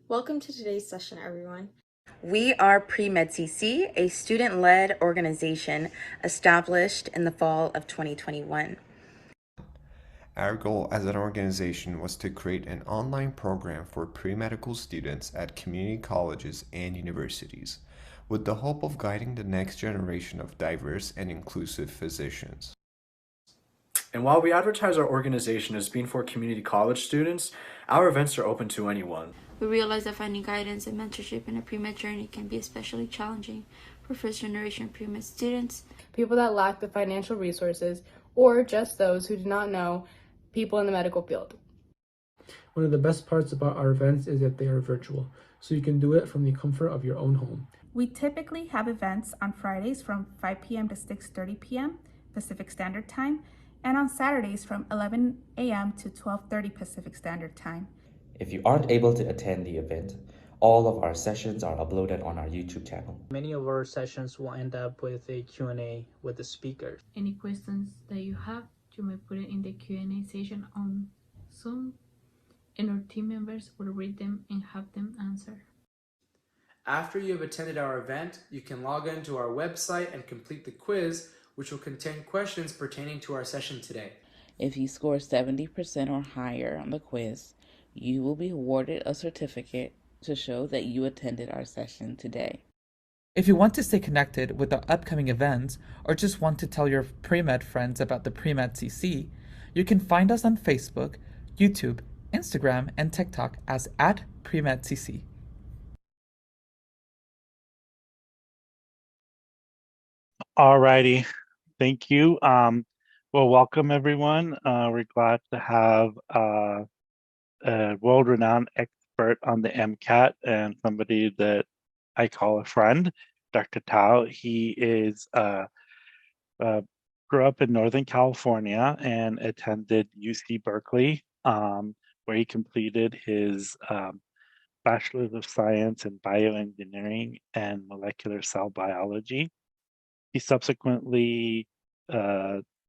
Welcome to today's session, everyone. We are PreMedCC, a student-led organization established in the fall of 2021. Our goal as an organization was to create an online program for pre-medical students at community colleges and universities, with the hope of guiding the next generation of diverse and inclusive physicians. And while we advertise our organization as being for community college students, our events are open to anyone. We realize that finding guidance and mentorship in a pre-med journey can be especially challenging for first-generation pre-med students, people that lack the financial resources, or just those who do not know people in the medical field. One of the best parts about our events is that they are virtual, so you can do it from the comfort of your own home. We typically have events on Fridays from 5 p.m. to 6:30 p.m. Pacific Standard Time, and on Saturdays from 11 a.m. to 12:30 Pacific Standard Time. If you aren't able to attend the event, all of our sessions are uploaded on our YouTube channel. Many of our sessions will end up with a Q&A with the speakers. Any questions that you have, you may put it in the Q&A session on Zoom, and our team members will read them and have them answer. After you have attended our event, you can log into our website and complete the quiz, which will contain questions pertaining to our session today. If you score 70% or higher on the quiz, you will be awarded a certificate to show that you attended our session today. If you want to stay connected with our upcoming events or just want to tell your pre-med friends about the PreMedCC, you can find us on Facebook, YouTube, Instagram, and TikTok as @PreMedCC. Alrighty, thank you. Well, welcome everyone. We're glad to have a world-renowned expert on the MCAT and somebody that I call a friend, Dr. Tao. He grew up in Northern California and attended UC Berkeley, where he completed his Bachelor's of Science in Bioengineering and Molecular Cell Biology. He subsequently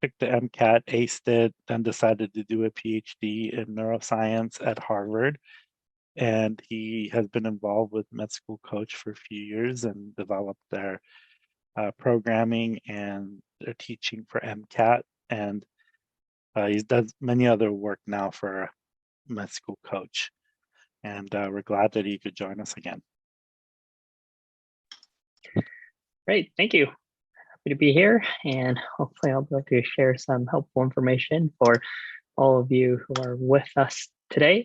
took the MCAT, aced it, then decided to do a PhD in neuroscience at Harvard. And he has been involved with MedSchoolCoach for a few years and developed their programming and their teaching for MCAT. And he does many other work now for MedSchoolCoach. And we're glad that he could join us again. Great, thank you. Happy to be here, and hopefully I'll be able to share some helpful information for all of you who are with us today.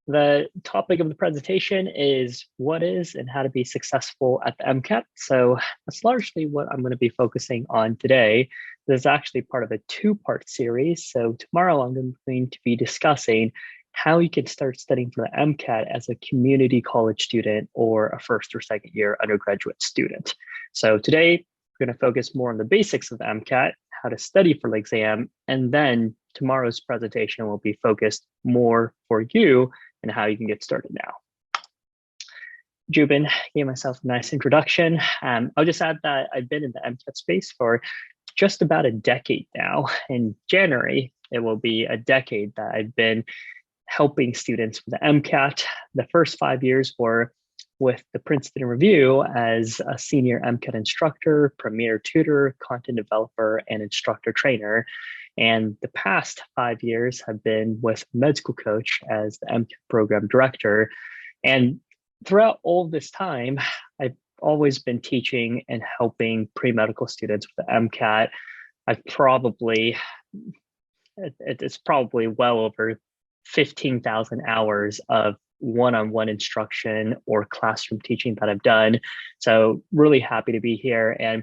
The topic of the presentation is what is and how to be successful at the MCAT. So that's largely what I'm going to be focusing on today. This is actually part of a two-part series. So tomorrow I'm going to be discussing how you can start studying for the MCAT as a community college student or a first or second year undergraduate student. So today, we're going to focus more on the basics of the MCAT, how to study for the exam, and then tomorrow's presentation will be focused more for you and how you can get started now. Jubin gave myself a nice introduction. I'll just add that I've been in the MCAT space for just about a decade now. In January, it will be a decade that I've been helping students with the MCAT. The first 5 years were with the Princeton Review as a senior MCAT instructor, premier tutor, content developer, and instructor trainer. And the past 5 years have been with MedSchoolCoach as the MCAT program director. And throughout all this time, I've always been teaching and helping pre-medical students with the MCAT. It's probably well over 15,000 hours of one-on-one instruction or classroom teaching that I've done. So really happy to be here. And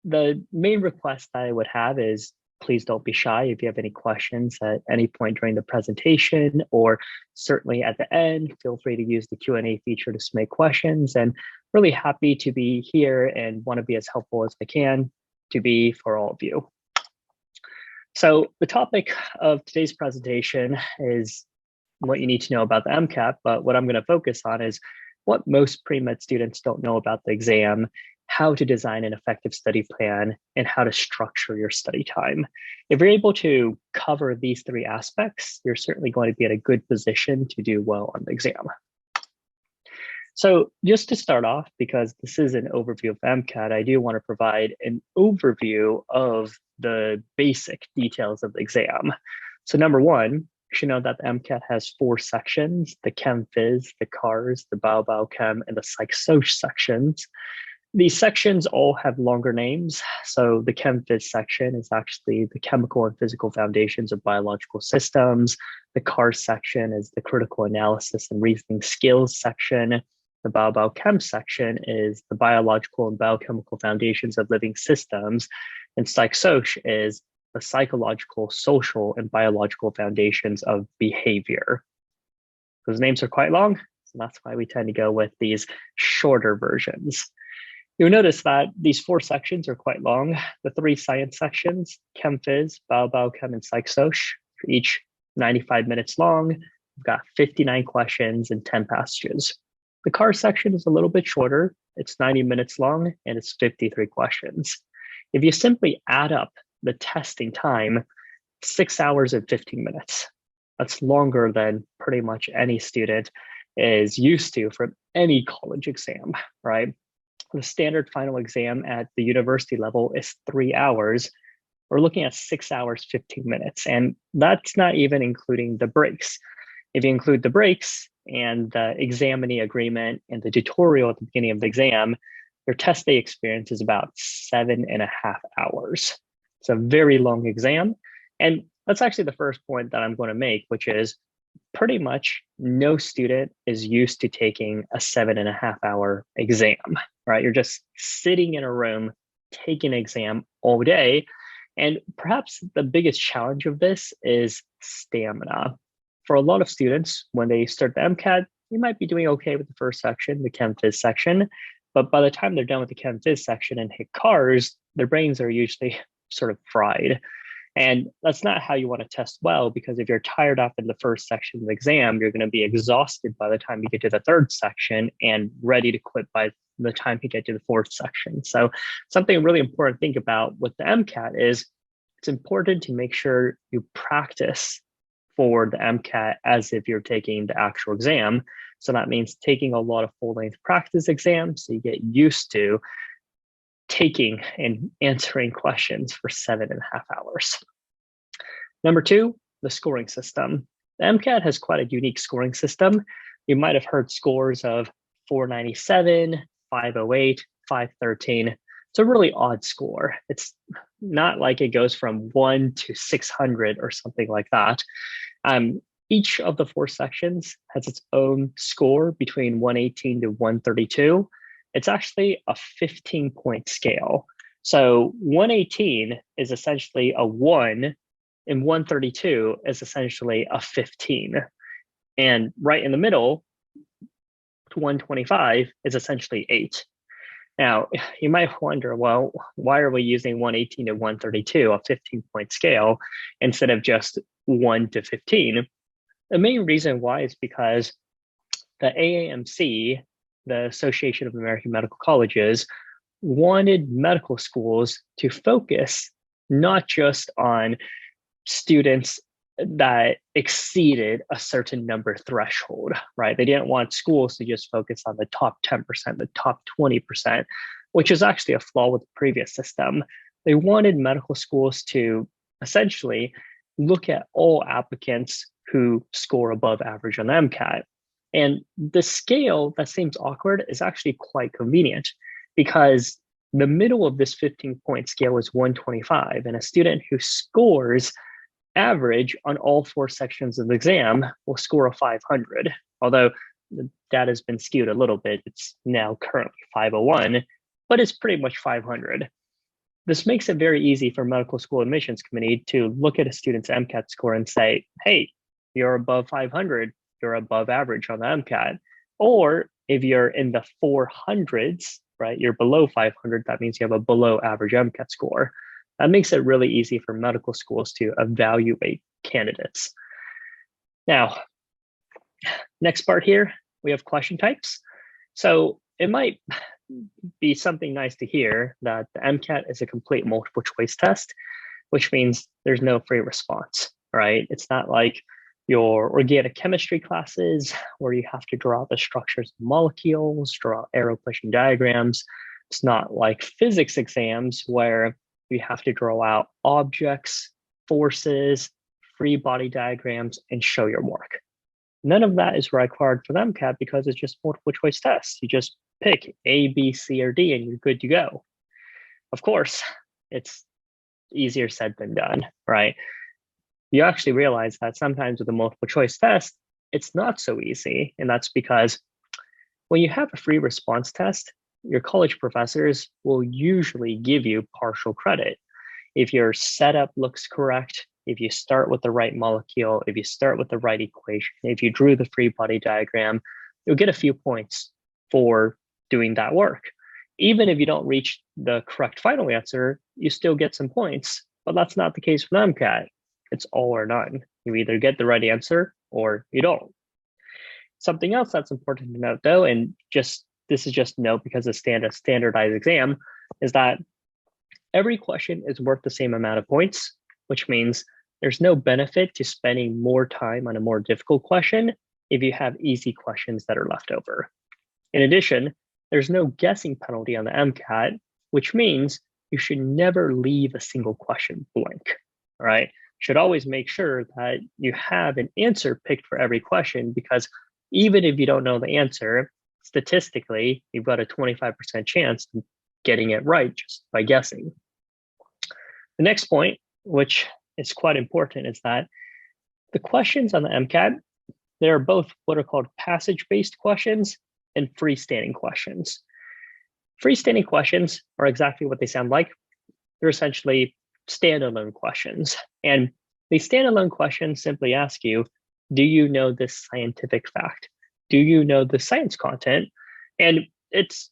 the main request that I would have is please don't be shy if you have any questions at any point during the presentation, or certainly at the end, feel free to use the Q&A feature to submit questions. And really happy to be here and want to be as helpful as I can to be for all of you. So the topic of today's presentation is what you need to know about the MCAT, but what I'm going to focus on is what most pre-med students don't know about the exam, how to design an effective study plan, and how to structure your study time. If you're able to cover these three aspects, you're certainly going to be in a good position to do well on the exam. So just to start off, because this is an overview of MCAT, I do want to provide an overview of the basic details of the exam. So number one, you should know that the MCAT has 4 sections: the Chem Phys, the Cars, the Bio Chem, and the Psych Soc sections. These sections all have longer names. So the Chem Phys section is actually the chemical and physical foundations of biological systems. The Cars section is the critical analysis and reasoning skills section. The Bio Chem section is the biological and biochemical foundations of living systems. And Psych Soc is the psychological, social, and biological foundations of behavior. Those names are quite long, so that's why we tend to go with these shorter versions. You'll notice that these 4 sections are quite long. The 3 science sections, Chem Phys, Bio Chem, and Psych Soc, are each 95 minutes long. We've got 59 questions and 10 passages. The car section is a little bit shorter. It's 90 minutes long and it's 53 questions. If you simply add up the testing time, 6 hours and 15 minutes. That's longer than pretty much any student is used to from any college exam, right? The standard final exam at the university level is 3 hours. We're looking at 6 hours, 15 minutes. And that's not even including the breaks. If you include the breaks and the examinee agreement and the tutorial at the beginning of the exam, your test day experience is about 7.5 hours. It's a very long exam. And that's actually the first point that I'm going to make, which is pretty much no student is used to taking a 7.5 hour exam, right? You're just sitting in a room, taking an exam all day. And perhaps the biggest challenge of this is stamina. For a lot of students, when they start the MCAT, you might be doing okay with the first section, the Chem Phys section. But by the time they're done with the Chem Phys section and hit Cars, their brains are usually sort of fried. And that's not how you want to test well, because if you're tired after the first section of the exam, you're going to be exhausted by the time you get to the third section and ready to quit by the time you get to the fourth section. So something really important to think about with the MCAT is it's important to make sure you practice for the MCAT as if you're taking the actual exam. So that means taking a lot of full-length practice exams so you get used to taking and answering questions for 7.5 hours. Number 2, the scoring system. The MCAT has quite a unique scoring system. You might have heard scores of 497, 508, 513. It's a really odd score. It's not like it goes from 1 to 600 or something like that. Each of the 4 sections has its own score between 118 to 132. It's actually a 15-point scale. So 118 is essentially a 1, and 132 is essentially a 15. And right in the middle, 125 is essentially 8. Now, you might wonder, well, why are we using 118 to 132, a 15-point scale, instead of just 1 to 15? The main reason why is because the AAMC, the Association of American Medical Colleges, wanted medical schools to focus not just on students that exceeded a certain number threshold, right? They didn't want schools to just focus on the top 10%, the top 20%, which is actually a flaw with the previous system. They wanted medical schools to essentially look at all applicants who score above average on the MCAT. And the scale that seems awkward is actually quite convenient, because the middle of this 15-point scale is 125, and a student who scores average on all 4 sections of the exam will score a 500. Although the data has been skewed a little bit, it's now currently 501, but it's pretty much 500. This makes it very easy for medical school admissions committee to look at a student's MCAT score and say, hey, you're above 500, you're above average on the MCAT. Or if you're in the 400s, right, you're below 500, that means you have a below average MCAT score. That makes it really easy for medical schools to evaluate candidates. Now, next part here, we have question types. So it might be something nice to hear that the MCAT is a complete multiple choice test, which means there's no free response, right? It's not like your organic chemistry classes, where you have to draw out the structures of molecules, draw out arrow pushing diagrams. It's not like physics exams where you have to draw out objects, forces, free body diagrams, and show your work. None of that is required for the MCAT because it's just multiple choice tests. You just pick A, B, C, or D, and you're good to go. Of course, it's easier said than done, right? You actually realize that sometimes with a multiple choice test, it's not so easy. And that's because when you have a free response test, your college professors will usually give you partial credit. If your setup looks correct, if you start with the right molecule, if you start with the right equation, if you drew the free body diagram, you'll get a few points for doing that work. Even if you don't reach the correct final answer, you still get some points, but that's not the case with MCAT. It's all or none. You either get the right answer or you don't. Something else that's important to note though, and this is just note because it's a standardized exam, is that every question is worth the same amount of points, which means there's no benefit to spending more time on a more difficult question if you have easy questions that are left over. In addition, there's no guessing penalty on the MCAT, which means you should never leave a single question blank, all right? Should always make sure that you have an answer picked for every question, because even if you don't know the answer, statistically, you've got a 25% chance of getting it right just by guessing. The next point, which is quite important, is that the questions on the MCAT, they are both what are called passage-based questions and freestanding questions. Freestanding questions are exactly what they sound like. They're essentially standalone questions. And these standalone questions simply ask you, do you know this scientific fact? Do you know the science content? And it's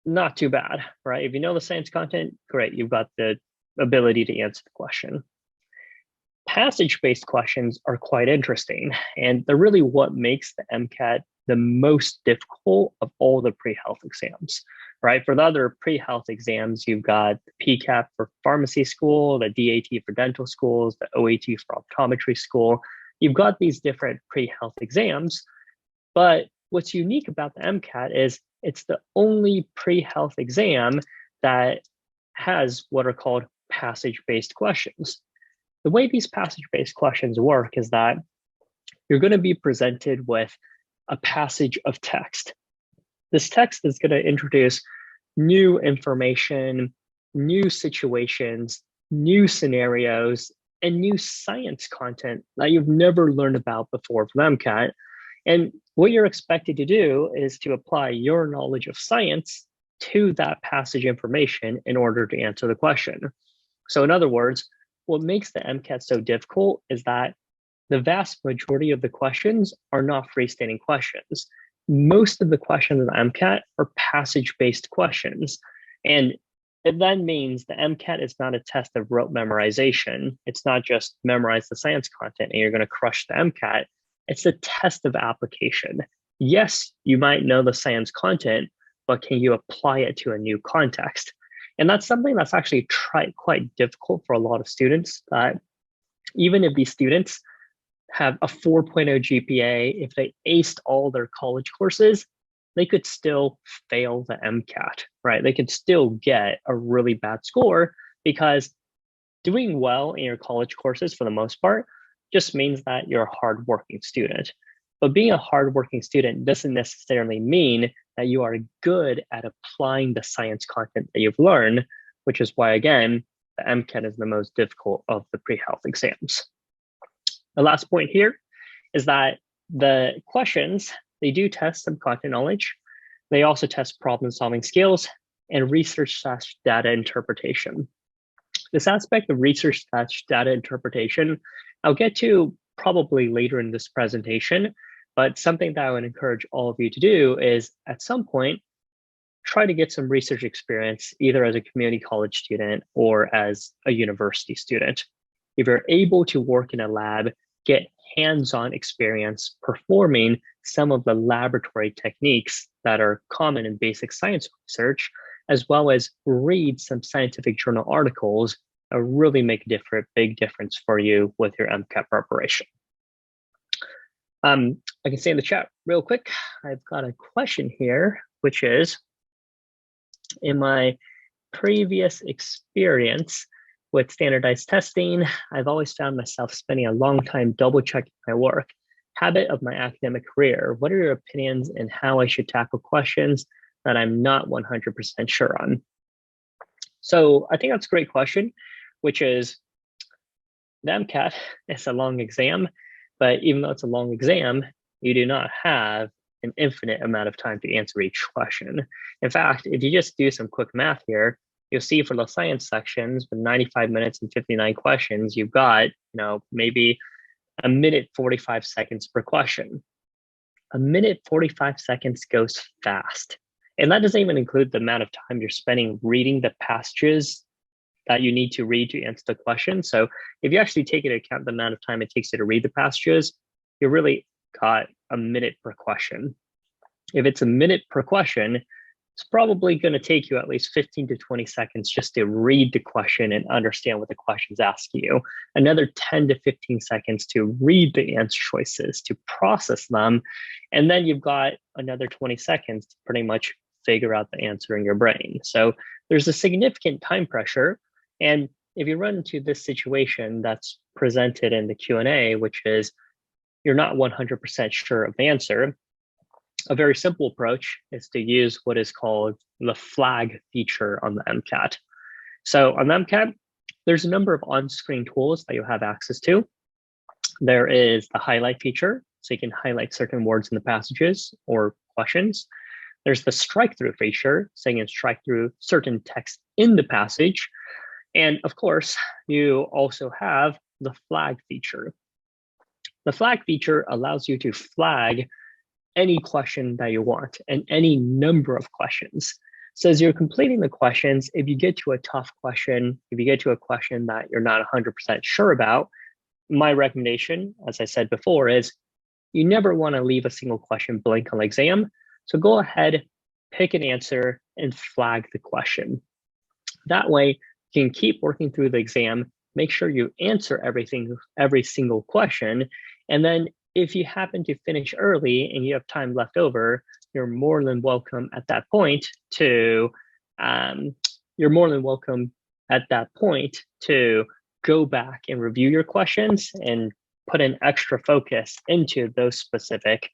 not too bad, right? If you know the science content, great, you've got the ability to answer the question. Passage-based questions are quite interesting, and they're really what makes the MCAT the most difficult of all the pre-health exams, right? For the other pre-health exams, you've got the PCAP for pharmacy school, the DAT for dental schools, the OAT for optometry school. You've got these different pre-health exams, but what's unique about the MCAT is it's the only pre-health exam that has what are called passage-based questions. The way these passage-based questions work is that you're going to be presented with a passage of text. This text is going to introduce new information, new situations, new scenarios, and new science content that you've never learned about before from MCAT. And what you're expected to do is to apply your knowledge of science to that passage information in order to answer the question. So in other words, what makes the MCAT so difficult is that the vast majority of the questions are not freestanding questions. Most of the questions in the MCAT are passage-based questions. And it then means the MCAT is not a test of rote memorization. It's not just memorize the science content and you're going to crush the MCAT. It's a test of application. Yes, you might know the science content, but can you apply it to a new context? And that's something that's actually quite difficult for a lot of students. Even if these students have a 4.0 GPA, if they aced all their college courses, they could still fail the MCAT, right? They could still get a really bad score because doing well in your college courses for the most part just means that you're a hardworking student. But being a hardworking student doesn't necessarily mean that you are good at applying the science content that you've learned, which is why, again, the MCAT is the most difficult of the pre-health exams. The last point here is that the questions, they do test some content knowledge. They also test problem-solving skills and research/data interpretation. This aspect of research/data interpretation, I'll get to probably later in this presentation, but something that I would encourage all of you to do is at some point, try to get some research experience, either as a community college student or as a university student. If you're able to work in a lab, get hands-on experience performing some of the laboratory techniques that are common in basic science research, as well as read some scientific journal articles, really make a big difference for you with your MCAT preparation. I can say in the chat real quick, I've got a question here, which is, in my previous experience with standardized testing, I've always found myself spending a long time double checking my work. Habit of my academic career. What are your opinions on how I should tackle questions that I'm not 100% sure on? So I think that's a great question, which is, the MCAT is a long exam, but even though it's a long exam, you do not have an infinite amount of time to answer each question. In fact, if you just do some quick math here, you'll see for the science sections with 95 minutes and 59 questions, you've got, maybe a minute 45 seconds per question. A minute 45 seconds goes fast. And that doesn't even include the amount of time you're spending reading the passages that you need to read to answer the question. So if you actually take into account the amount of time it takes you to read the passages, you really got a minute per question. If it's a minute per question, it's probably going to take you at least 15 to 20 seconds just to read the question and understand what the question's asking you. Another 10 to 15 seconds to read the answer choices, to process them. And then you've got another 20 seconds to pretty much figure out the answer in your brain. So there's a significant time pressure. And if you run into this situation that's presented in the Q&A, which is you're not 100% sure of the answer, a very simple approach is to use what is called the flag feature on the MCAT. So on the MCAT, there's a number of on-screen tools that you have access to. There is the highlight feature, so you can highlight certain words in the passages or questions. There's the strike through feature, so you can strike through certain text in the passage. And of course, you also have the flag feature. The flag feature allows you to flag any question that you want and any number of questions. So as you're completing the questions, if you get to a tough question, if you get to a question that you're not 100% sure about, my recommendation, as I said before, is you never want to leave a single question blank on the exam. So go ahead, pick an answer, and flag the question. That way, you can keep working through the exam, make sure you answer every single question, and then if you happen to finish early and you have time left over, you're more than welcome at that point to go back and review your questions and put an extra focus into those specific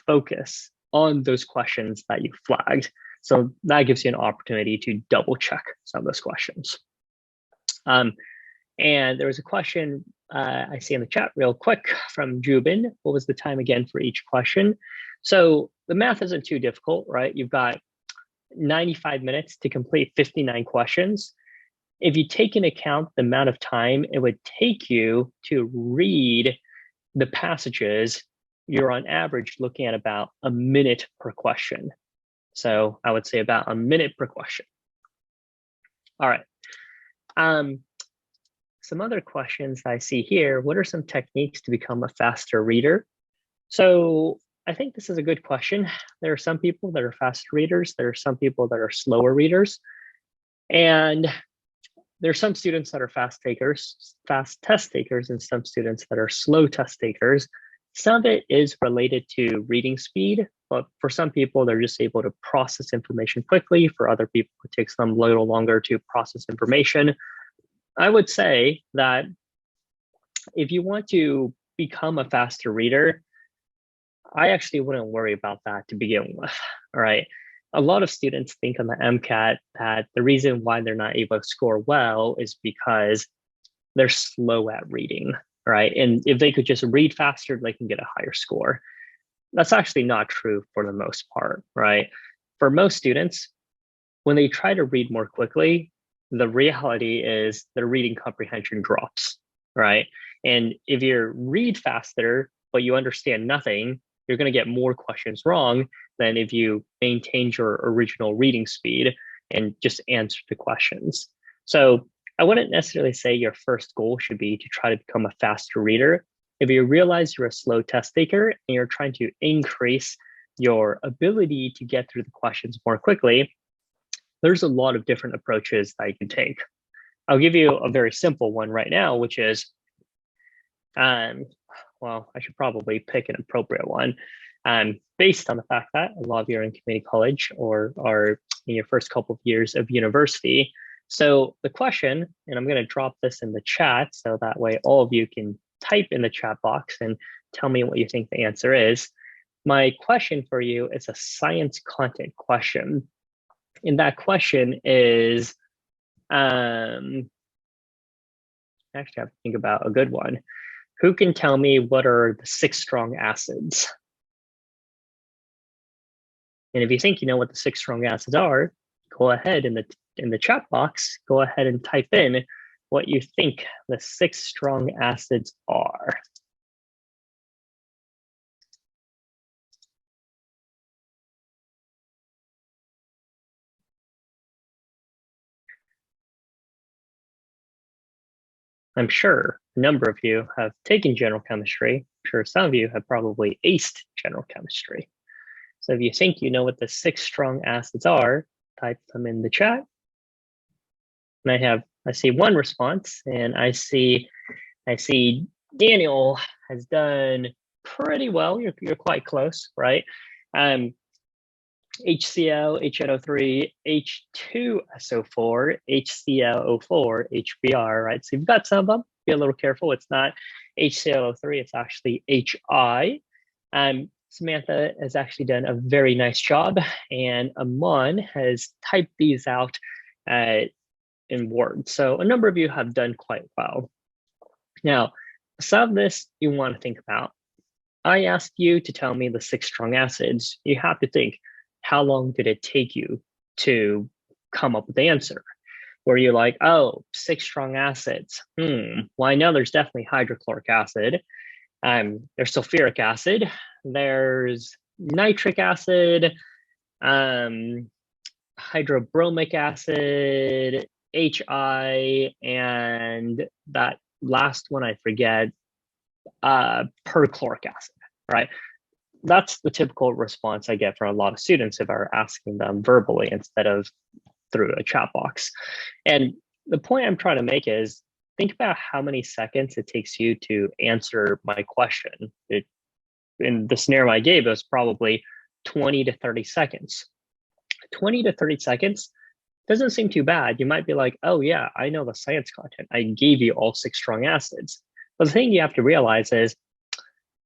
focus on those questions that you flagged. So that gives you an opportunity to double check some of those questions. And there was a question I see in the chat real quick from Jubin. What was the time again for each question? So the math isn't too difficult, right? You've got 95 minutes to complete 59 questions. If you take into account the amount of time it would take you to read the passages, you're on average looking at about a minute per question. So I would say about a minute per question. All right. Some other questions I see here. What are some techniques to become a faster reader? So I think this is a good question. There are some people that are fast readers. There are some people that are slower readers. And there are some students that are fast test takers, and some students that are slow test takers. Some of it is related to reading speed, but for some people, they're just able to process information quickly. For other people, it takes them a little longer to process information. I would say that if you want to become a faster reader, I actually wouldn't worry about that to begin with, all right? A lot of students think on the MCAT that the reason why they're not able to score well is because they're slow at reading, right? And if they could just read faster, they can get a higher score. That's actually not true for the most part, right? For most students, when they try to read more quickly, the reality is their reading comprehension drops, right? And if you read faster, but you understand nothing, you're going to get more questions wrong than if you maintain your original reading speed and just answer the questions. So I wouldn't necessarily say your first goal should be to try to become a faster reader. If you realize you're a slow test taker and you're trying to increase your ability to get through the questions more quickly, there's a lot of different approaches that you can take. I'll give you a very simple one right now, which is Well, I should probably pick an appropriate one, based on the fact that a lot of you are in community college or are in your first couple of years of university. So the question, and I'm going to drop this in the chat so that way all of you can type in the chat box and tell me what you think the answer is. My question for you is a science content question. And that question is, actually I have to think about a good one. Who can tell me what are the 6 strong acids? And if you think you know what the 6 strong acids are, go ahead in the chat box, go ahead and type in what you think the 6 strong acids are. I'm sure a number of you have taken general chemistry. I'm sure some of you have probably aced general chemistry. So if you think you know what the 6 strong acids are, type them in the chat. And I see one response, and I see Daniel has done pretty well. You're quite close, right? HCl, HNO3, H2SO4, HClO4, HBr, right? So you've got some of them. Be a little careful. It's not HClO3, it's actually HI. Samantha has actually done a very nice job, and Aman has typed these out in Word. So a number of you have done quite well. Now, some of this you want to think about. I asked you to tell me the 6 strong acids. You have to think, how long did it take you to come up with the answer? Were you like, oh, 6 strong acids? Well, I know there's definitely hydrochloric acid. There's sulfuric acid. There's nitric acid, hydrobromic acid, HI, and that last one I forget, perchloric acid, right? That's the typical response I get from a lot of students if I were asking them verbally instead of through a chat box. And the point I'm trying to make is, think about how many seconds it takes you to answer my question. In the scenario I gave, it was probably 20 to 30 seconds. 20 to 30 seconds doesn't seem too bad. You might be like, oh yeah, I know the science content. I gave you all 6 strong acids. But the thing you have to realize is,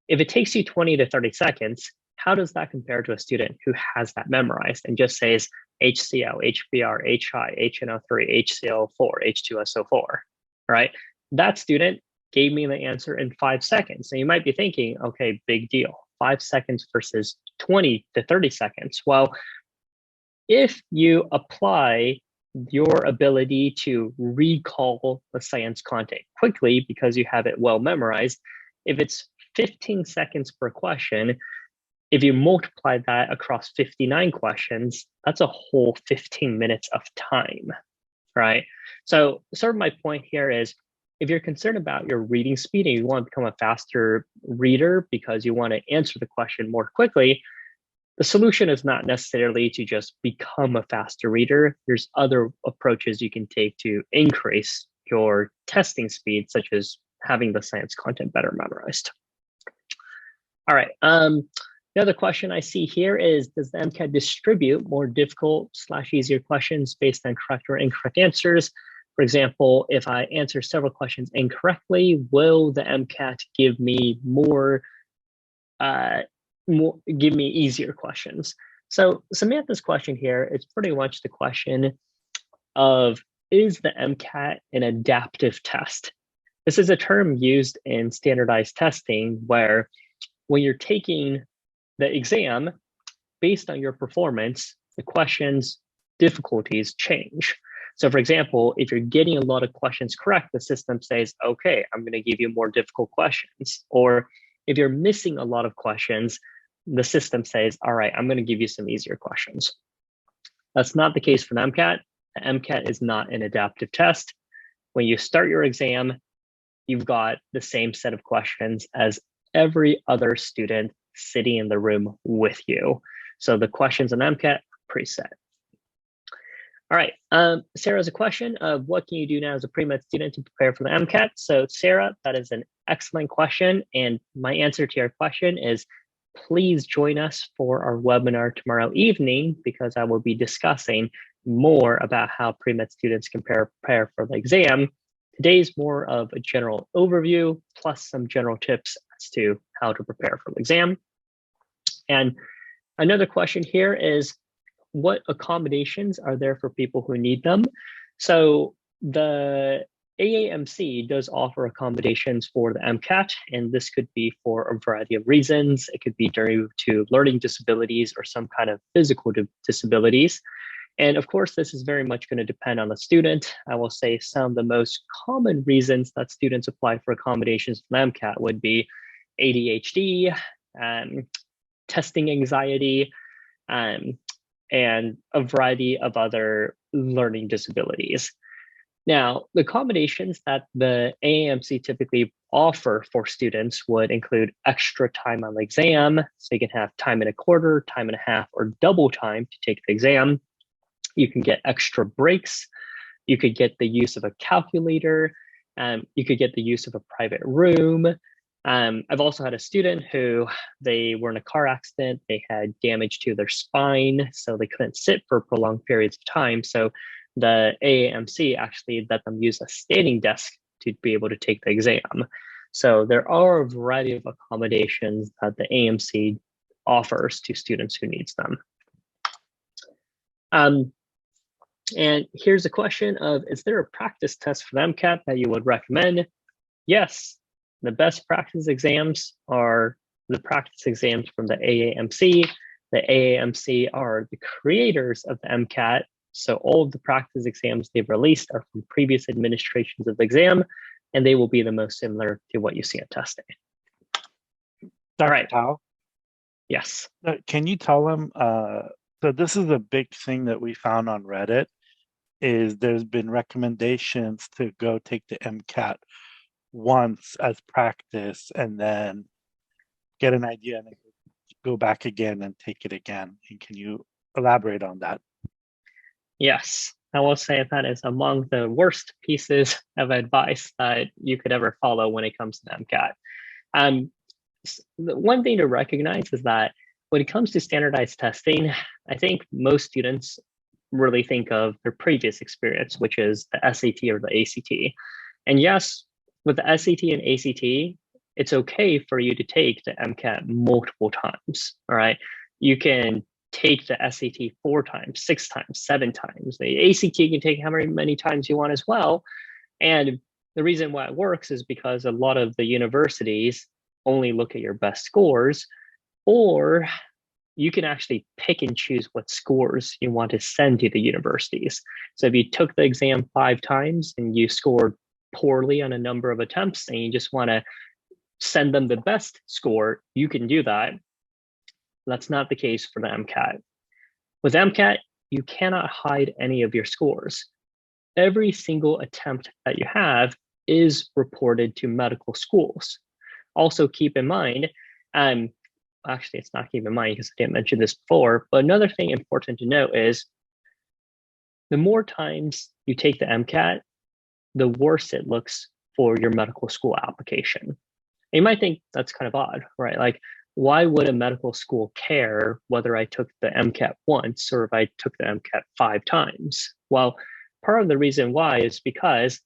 if it takes you 20 to 30 seconds, how does that compare to a student who has that memorized and just says HCl, HBr, HI, HNO3, HClO4, H2SO4, right? That student gave me the answer in 5 seconds. And you might be thinking, okay, big deal, 5 seconds versus 20 to 30 seconds. Well, if you apply your ability to recall the science content quickly because you have it well memorized, if it's 15 seconds per question, if you multiply that across 59 questions, that's a whole 15 minutes of time, right? So sort of my point here is, if you're concerned about your reading speed and you want to become a faster reader because you want to answer the question more quickly, the solution is not necessarily to just become a faster reader. There's other approaches you can take to increase your testing speed, such as having the science content better memorized. All right. The other question I see here is, does the MCAT distribute more difficult / easier questions based on correct or incorrect answers? For example, if I answer several questions incorrectly, will the MCAT give me give me easier questions? So Samantha's question here is pretty much the question of, is the MCAT an adaptive test? This is a term used in standardized testing where when you're taking the exam, based on your performance, the questions difficulties change. So for example, if you're getting a lot of questions correct, the system says, okay, I'm going to give you more difficult questions. Or if you're missing a lot of questions, the system says, all right, I'm going to give you some easier questions. That's not the case for the MCAT. The MCAT is not an adaptive test. When you start your exam, you've got the same set of questions as every other student sitting in the room with you. So the questions on MCAT are preset. All right. Sarah has a question of what can you do now as a pre-med student to prepare for the MCAT? So Sarah, that is an excellent question. And my answer to your question is please join us for our webinar tomorrow evening, because I will be discussing more about how pre-med students can prepare for the exam. Today's more of a general overview plus some general tips as to how to prepare for the exam. And another question here is, what accommodations are there for people who need them? So the AAMC does offer accommodations for the MCAT, and this could be for a variety of reasons. It could be due to learning disabilities or some kind of physical disabilities. And of course, this is very much going to depend on the student. I will say some of the most common reasons that students apply for accommodations for the MCAT would be ADHD, testing anxiety, and a variety of other learning disabilities. Now, the accommodations that the AAMC typically offer for students would include extra time on the exam. So you can have time and a quarter, time and a half, or double time to take the exam. You can get extra breaks. You could get the use of a calculator. You could get the use of a private room. I've also had a student who they were in a car accident. They had damage to their spine, so they couldn't sit for prolonged periods of time. So the AAMC actually let them use a standing desk to be able to take the exam. So there are a variety of accommodations that the AAMC offers to students who needs them. And here's a question of, is there a practice test for the MCAT that you would recommend? Yes. The best practice exams are the practice exams from the AAMC. The AAMC are the creators of the MCAT. So all of the practice exams they've released are from previous administrations of the exam, and they will be the most similar to what you see at testing. All right. Tal? Yes. Can you tell them, so this is a big thing that we found on Reddit, is there's been recommendations to go take the MCAT once as practice and then get an idea and then go back again and take it again. And can you elaborate on that? Yes, I will say that is among the worst pieces of advice that you could ever follow when it comes to the MCAT. The one thing to recognize is that when it comes to standardized testing, I think most students really think of their previous experience, which is the SAT or the ACT. And yes, with the SAT and ACT, it's okay for you to take the MCAT multiple times, all right? You can take the SAT 4 times, 6 times, 7 times. The ACT you can take how many times you want as well. And the reason why it works is because a lot of the universities only look at your best scores, or you can actually pick and choose what scores you want to send to the universities. So if you took the exam 5 times and you scored poorly on a number of attempts and you just want to send them the best score, you can do that. That's not the case for the MCAT. With MCAT, you cannot hide any of your scores. Every single attempt that you have is reported to medical schools. Also keep in mind, actually it's not keep in mind because I didn't mention this before, but another thing important to note is the more times you take the MCAT, the worse it looks for your medical school application. And you might think that's kind of odd, right? Like, why would a medical school care whether I took the MCAT once or if I took the MCAT 5 times? Well, part of the reason why is because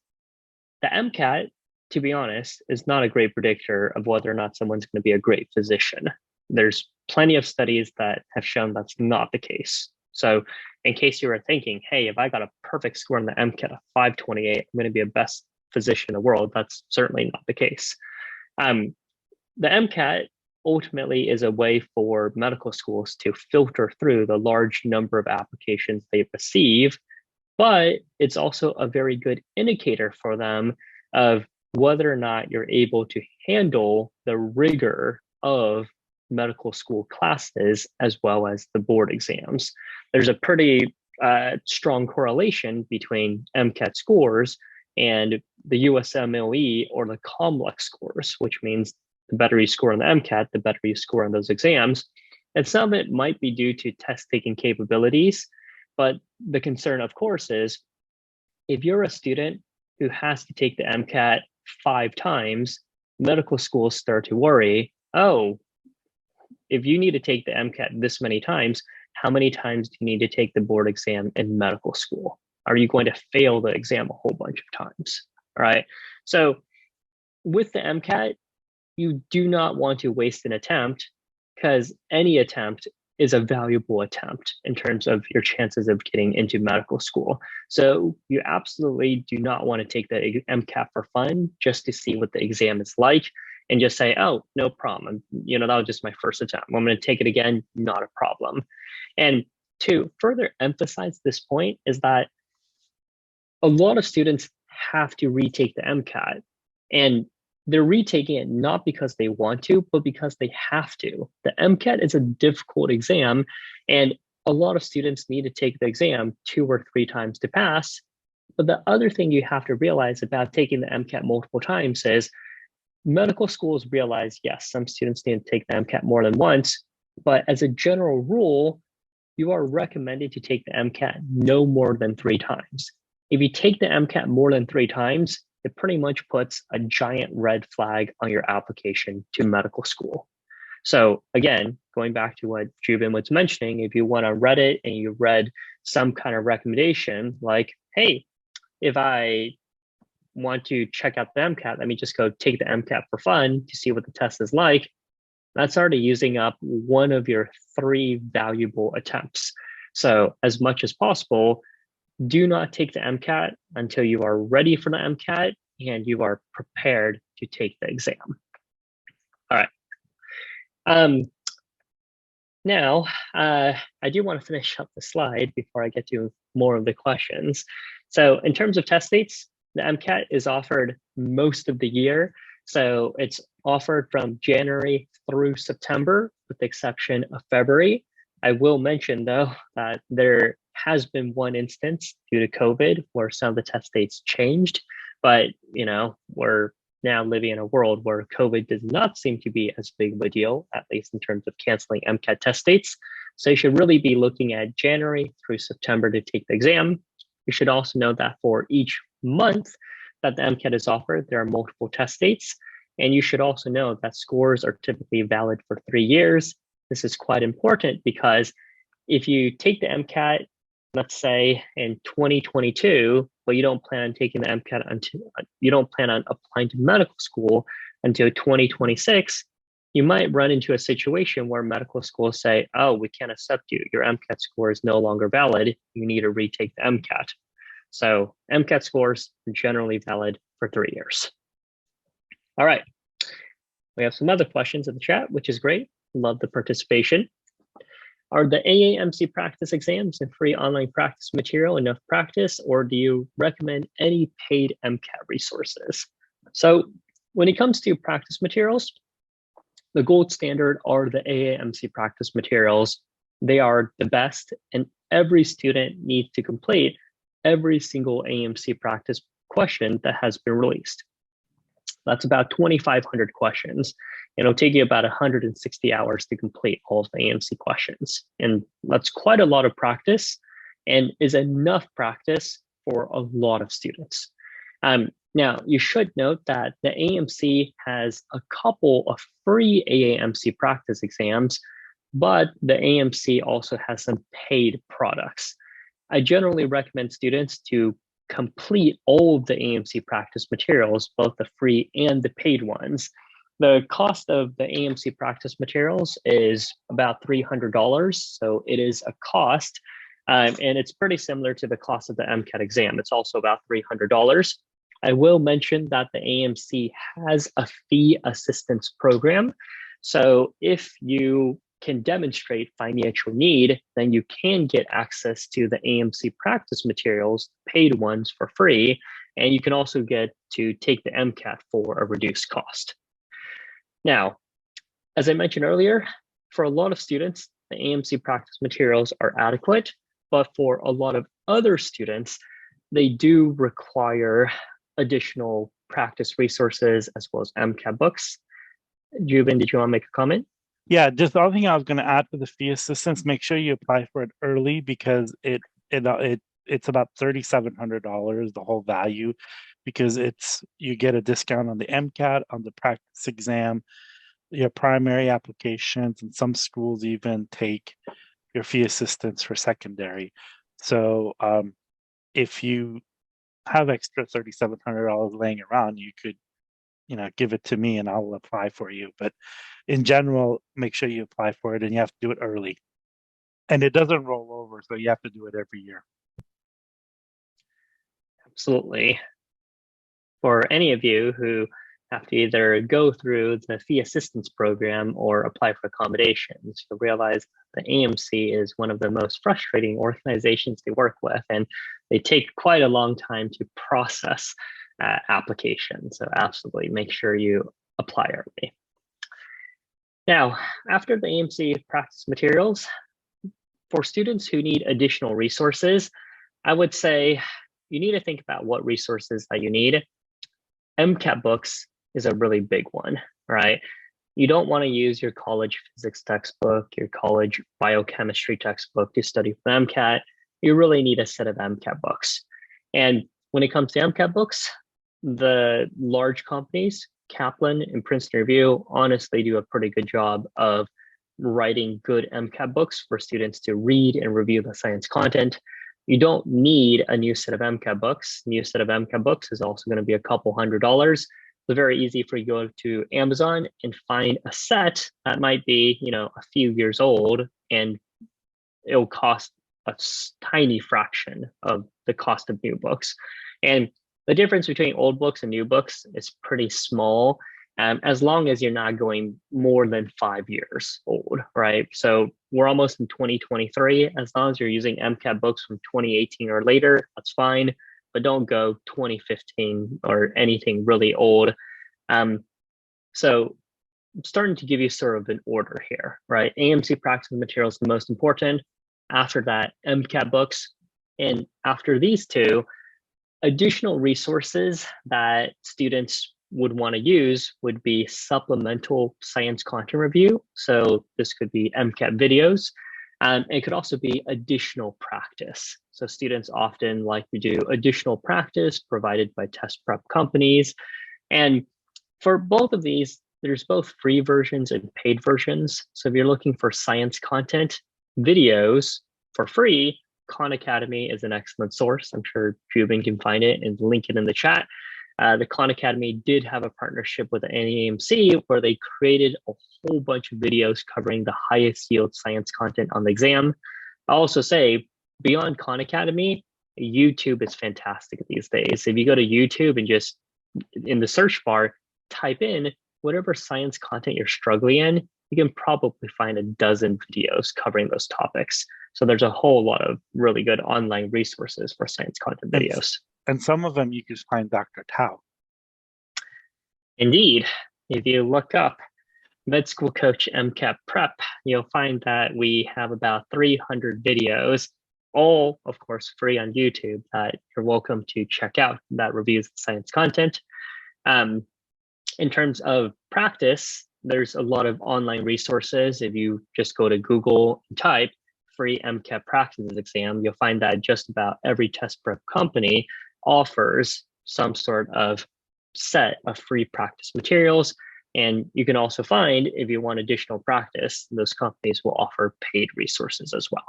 the MCAT, to be honest, is not a great predictor of whether or not someone's going to be a great physician. There's plenty of studies that have shown that's not the case. So in case you were thinking, hey, if I got a perfect score on the MCAT of 528, I'm going to be a best physician in the world, that's certainly not the case. The MCAT ultimately is a way for medical schools to filter through the large number of applications they receive, but it's also a very good indicator for them of whether or not you're able to handle the rigor of medical school classes as well as the board exams. There's a pretty strong correlation between MCAT scores and the USMLE or the COMLEX scores, which means the better you score on the MCAT, the better you score on those exams. And some of it might be due to test taking capabilities, But the concern, of course, is if you're a student who has to take the MCAT 5 times, medical schools start to worry, oh, if you need to take the MCAT this many times, how many times do you need to take the board exam in medical school? Are you going to fail the exam a whole bunch of times? All right. So with the MCAT, you do not want to waste an attempt, because any attempt is a valuable attempt in terms of your chances of getting into medical school. So you absolutely do not want to take the MCAT for fun just to see what the exam is like and just say, oh, no problem. You know, that was just my first attempt. I'm going to take it again, not a problem. And to further emphasize this point is that a lot of students have to retake the MCAT, and they're retaking it not because they want to, but because they have to. The MCAT is a difficult exam, and a lot of students need to take the exam 2 or 3 times to pass. But the other thing you have to realize about taking the MCAT multiple times is medical schools realize, yes, some students need to take the MCAT more than once, but as a general rule, you are recommended to take the MCAT no more than 3 times. If you take the MCAT more than 3 times, it pretty much puts a giant red flag on your application to medical school. So again, going back to what Jubin was mentioning, if you went on Reddit and you read some kind of recommendation like, hey, if I want to check out the MCAT, let me just go take the MCAT for fun to see what the test is like, that's already using up one of your 3 valuable attempts. So as much as possible, do not take the MCAT until you are ready for the MCAT and you are prepared to take the exam. All right. Now, I do want to finish up the slide before I get to more of the questions. So in terms of test dates, the MCAT is offered most of the year. So it's offered from January through September, with the exception of February. I will mention, though, that there has been one instance due to COVID where some of the test dates changed, but you know, we're now living in a world where COVID does not seem to be as big of a deal, at least in terms of canceling MCAT test dates. So you should really be looking at January through September to take the exam. You should also know that for each month that the MCAT is offered, there are multiple test dates. And you should also know that scores are typically valid for 3 years. This is quite important because if you take the MCAT, let's say in 2022, but you don't plan on taking the MCAT until you don't plan on applying to medical school until 2026, you might run into a situation where medical schools say, oh, we can't accept you. Your MCAT score is no longer valid. You need to retake the MCAT. So MCAT scores are generally valid for 3 years. All right. We have some other questions in the chat, which is great. Love the participation. Are the AAMC practice exams and free online practice material enough practice, or do you recommend any paid MCAT resources? So when it comes to practice materials, the gold standard are the AAMC practice materials. They are the best, and every student needs to complete every single AAMC practice question that has been released. That's about 2,500 questions. It'll take you about 160 hours to complete all of the AAMC questions. And that's quite a lot of practice and is enough practice for a lot of students. Now, you should note that the AAMC has a couple of free AAMC practice exams, but the AAMC also has some paid products. I generally recommend students to complete all of the AAMC practice materials, both the free and the paid ones. The cost of the AAMC practice materials is about $300, so it is a cost, and it's pretty similar to the cost of the MCAT exam. It's also about $300. I will mention that the AAMC has a fee assistance program, so if you can demonstrate financial need, then you can get access to the AAMC practice materials, paid ones, for free, and you can also get to take the MCAT for a reduced cost. Now, as I mentioned earlier, for a lot of students, the AAMC practice materials are adequate, but for a lot of other students, they do require additional practice resources as well as MCAT books. Jubin, did you want to make a comment? Yeah, just the other thing I was going to add for the fee assistance, make sure you apply for it early because it it's about $3,700, the whole value, because you get a discount on the MCAT, on the practice exam, your primary applications, and some schools even take your fee assistance for secondary. So if you have extra $3,700 laying around, you could, give it to me and I'll apply for you. But in general, make sure you apply for it, and you have to do it early. And it doesn't roll over, so you have to do it every year. Absolutely. For any of you who have to either go through the fee assistance program or apply for accommodations, you'll realize the AMC is one of the most frustrating organizations to work with, and they take quite a long time to process applications. So absolutely make sure you apply early. Now, after the AMC practice materials, for students who need additional resources, I would say you need to think about what resources that you need. MCAT books is a really big one, right? You don't want to use your college physics textbook, your college biochemistry textbook to study for MCAT. You really need a set of MCAT books. And when it comes to MCAT books, the large companies, Kaplan and Princeton Review, honestly do a pretty good job of writing good MCAT books for students to read and review the science content. You don't need a new set of MCAT books. New set of MCAT books is also going to be a couple $100s. It's very easy for you to go to Amazon and find a set that might be, a few years old, and it'll cost a tiny fraction of the cost of new books. And the difference between old books and new books is pretty small, as long as you're not going more than 5 years old, right? So we're almost in 2023. As long as you're using MCAT books from 2018 or later, that's fine, but don't go 2015 or anything really old. So I'm starting to give you sort of an order here, right? AMC practical materials is the most important. After that, MCAT books. And after these two, additional resources that students would want to use would be supplemental science content review. So this could be MCAT videos. It could also be additional practice. So students often like to do additional practice provided by test prep companies. And for both of these, there's both free versions and paid versions. So if you're looking for science content videos for free, Khan Academy is an excellent source. I'm sure Jubin can find it and link it in the chat. The Khan Academy did have a partnership with the NAMC where they created a whole bunch of videos covering the highest yield science content on the exam. I'll also say, beyond Khan Academy, YouTube is fantastic these days. If you go to YouTube and just in the search bar, type in whatever science content you're struggling in, you can probably find a dozen videos covering those topics. So there's a whole lot of really good online resources for science content videos. And some of them you can find Dr. Tao. Indeed. If you look up MedSchoolCoach MCAT Prep, you'll find that we have about 300 videos, all, of course, free on YouTube that you're welcome to check out that reviews the science content. In terms of practice, there's a lot of online resources. If you just go to Google and type free MCAT practice exam, you'll find that just about every test prep company offers some sort of set of free practice materials. And you can also find, if you want additional practice, those companies will offer paid resources as well.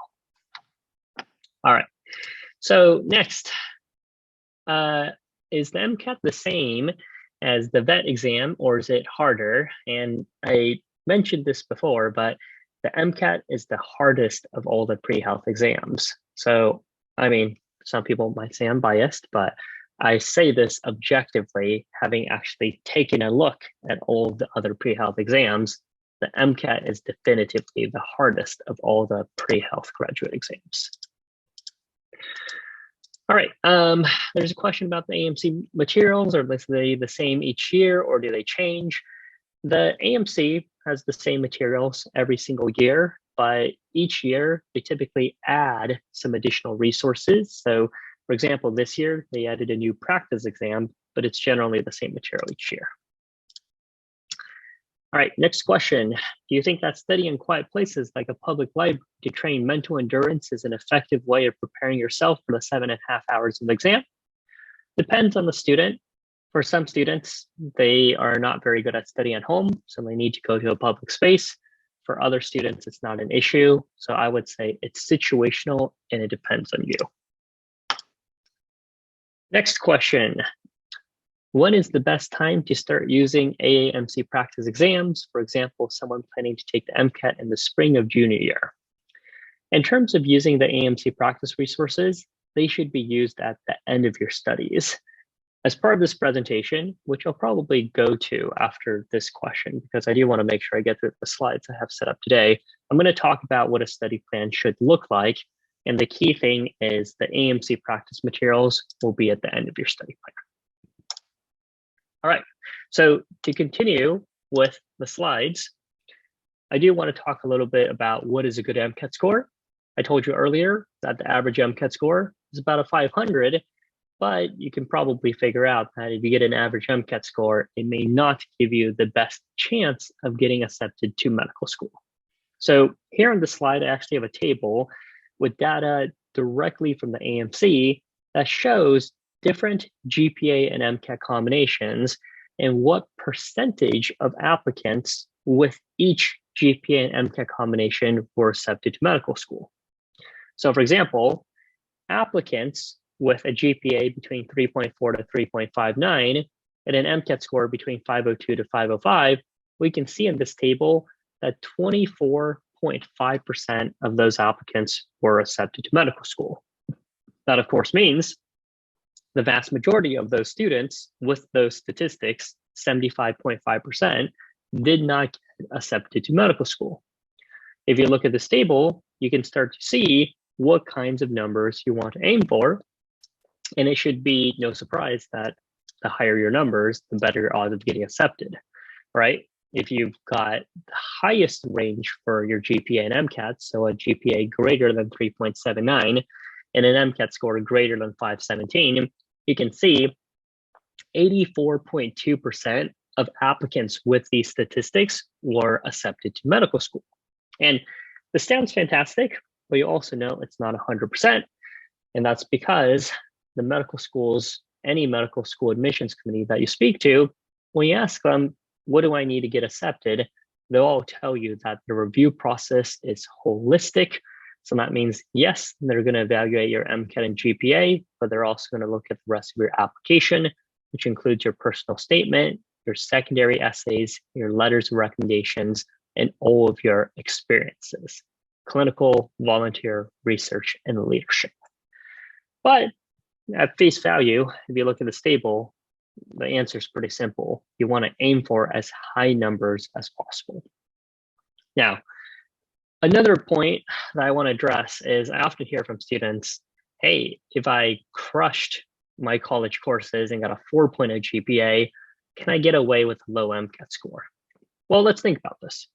All right, so next, is the MCAT the same as the vet exam, or is it harder? And I mentioned this before, but the MCAT is the hardest of all the pre-health exams. So, I mean, some people might say I'm biased, but I say this objectively, having actually taken a look at all of the other pre-health exams. The MCAT is definitively the hardest of all the pre-health graduate exams. All right, there's a question about the AMC materials. Are they the same each year, or do they change? The AMC has the same materials every single year, but each year they typically add some additional resources. So, for example, this year they added a new practice exam, but it's generally the same material each year. All right, next question. Do you think that studying in quiet places like a public library to train mental endurance is an effective way of preparing yourself for the 7.5 hours of the exam? Depends on the student. For some students, they are not very good at studying at home, so they need to go to a public space. For other students, it's not an issue. So I would say it's situational and it depends on you. Next question. When is the best time to start using AAMC practice exams? For example, someone planning to take the MCAT in the spring of junior year. In terms of using the AAMC practice resources, they should be used at the end of your studies. As part of this presentation, which I'll probably go to after this question, because I do want to make sure I get through the slides I have set up today, I'm going to talk about what a study plan should look like. And the key thing is the AAMC practice materials will be at the end of your study plan. All right, so to continue with the slides, I do want to talk a little bit about what is a good MCAT score. I told you earlier that the average MCAT score is about a 500, but you can probably figure out that if you get an average MCAT score, it may not give you the best chance of getting accepted to medical school. So here on the slide, I actually have a table with data directly from the AMC that shows different GPA and MCAT combinations and what percentage of applicants with each GPA and MCAT combination were accepted to medical school. So for example, applicants with a GPA between 3.4 to 3.59 and an MCAT score between 502 to 505, we can see in this table that 24.5% of those applicants were accepted to medical school. That, of course, means the vast majority of those students with those statistics, 75.5%, did not get accepted to medical school. If you look at this table, you can start to see what kinds of numbers you want to aim for. And it should be no surprise that the higher your numbers, the better your odds of getting accepted, right? If you've got the highest range for your GPA and MCAT, so a GPA greater than 3.79 and an MCAT score greater than 517, you can see 84.2% of applicants with these statistics were accepted to medical school. And this sounds fantastic, but you also know it's not 100%. And that's because the medical schools, any medical school admissions committee that you speak to, when you ask them, what do I need to get accepted? They'll all tell you that the review process is holistic. So that means, yes, they're going to evaluate your MCAT and GPA, but they're also going to look at the rest of your application, which includes your personal statement, your secondary essays, your letters of recommendations, and all of your experiences, clinical, volunteer, research, and leadership. But at face value, if you look at this table, the answer is pretty simple. You want to aim for as high numbers as possible. Now, another point that I want to address is I often hear from students, hey, if I crushed my college courses and got a 4.0 GPA, can I get away with a low MCAT score? Well, let's think about this.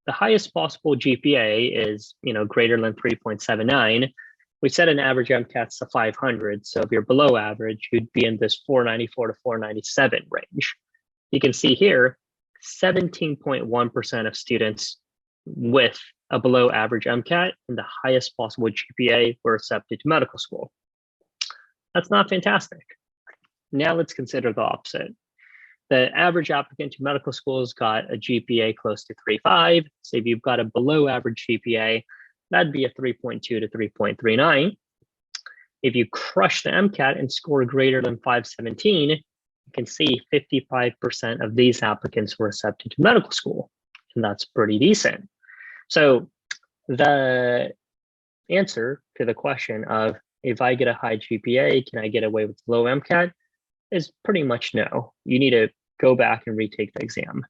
The highest possible GPA is, greater than 3.79. We set an average MCAT's to 500. So if you're below average, you'd be in this 494 to 497 range. You can see here, 17.1% of students with a below average MCAT and the highest possible GPA were accepted to medical school. That's not fantastic. Now let's consider the opposite. The average applicant to medical schools got a GPA close to 3.5. So if you've got a below average GPA, that'd be a 3.2 to 3.39. If you crush the MCAT and score greater than 517, you can see 55% of these applicants were accepted to medical school, and that's pretty decent. So the answer to the question of if I get a high GPA, can I get away with low MCAT is pretty much no. You need to go back and retake the exam.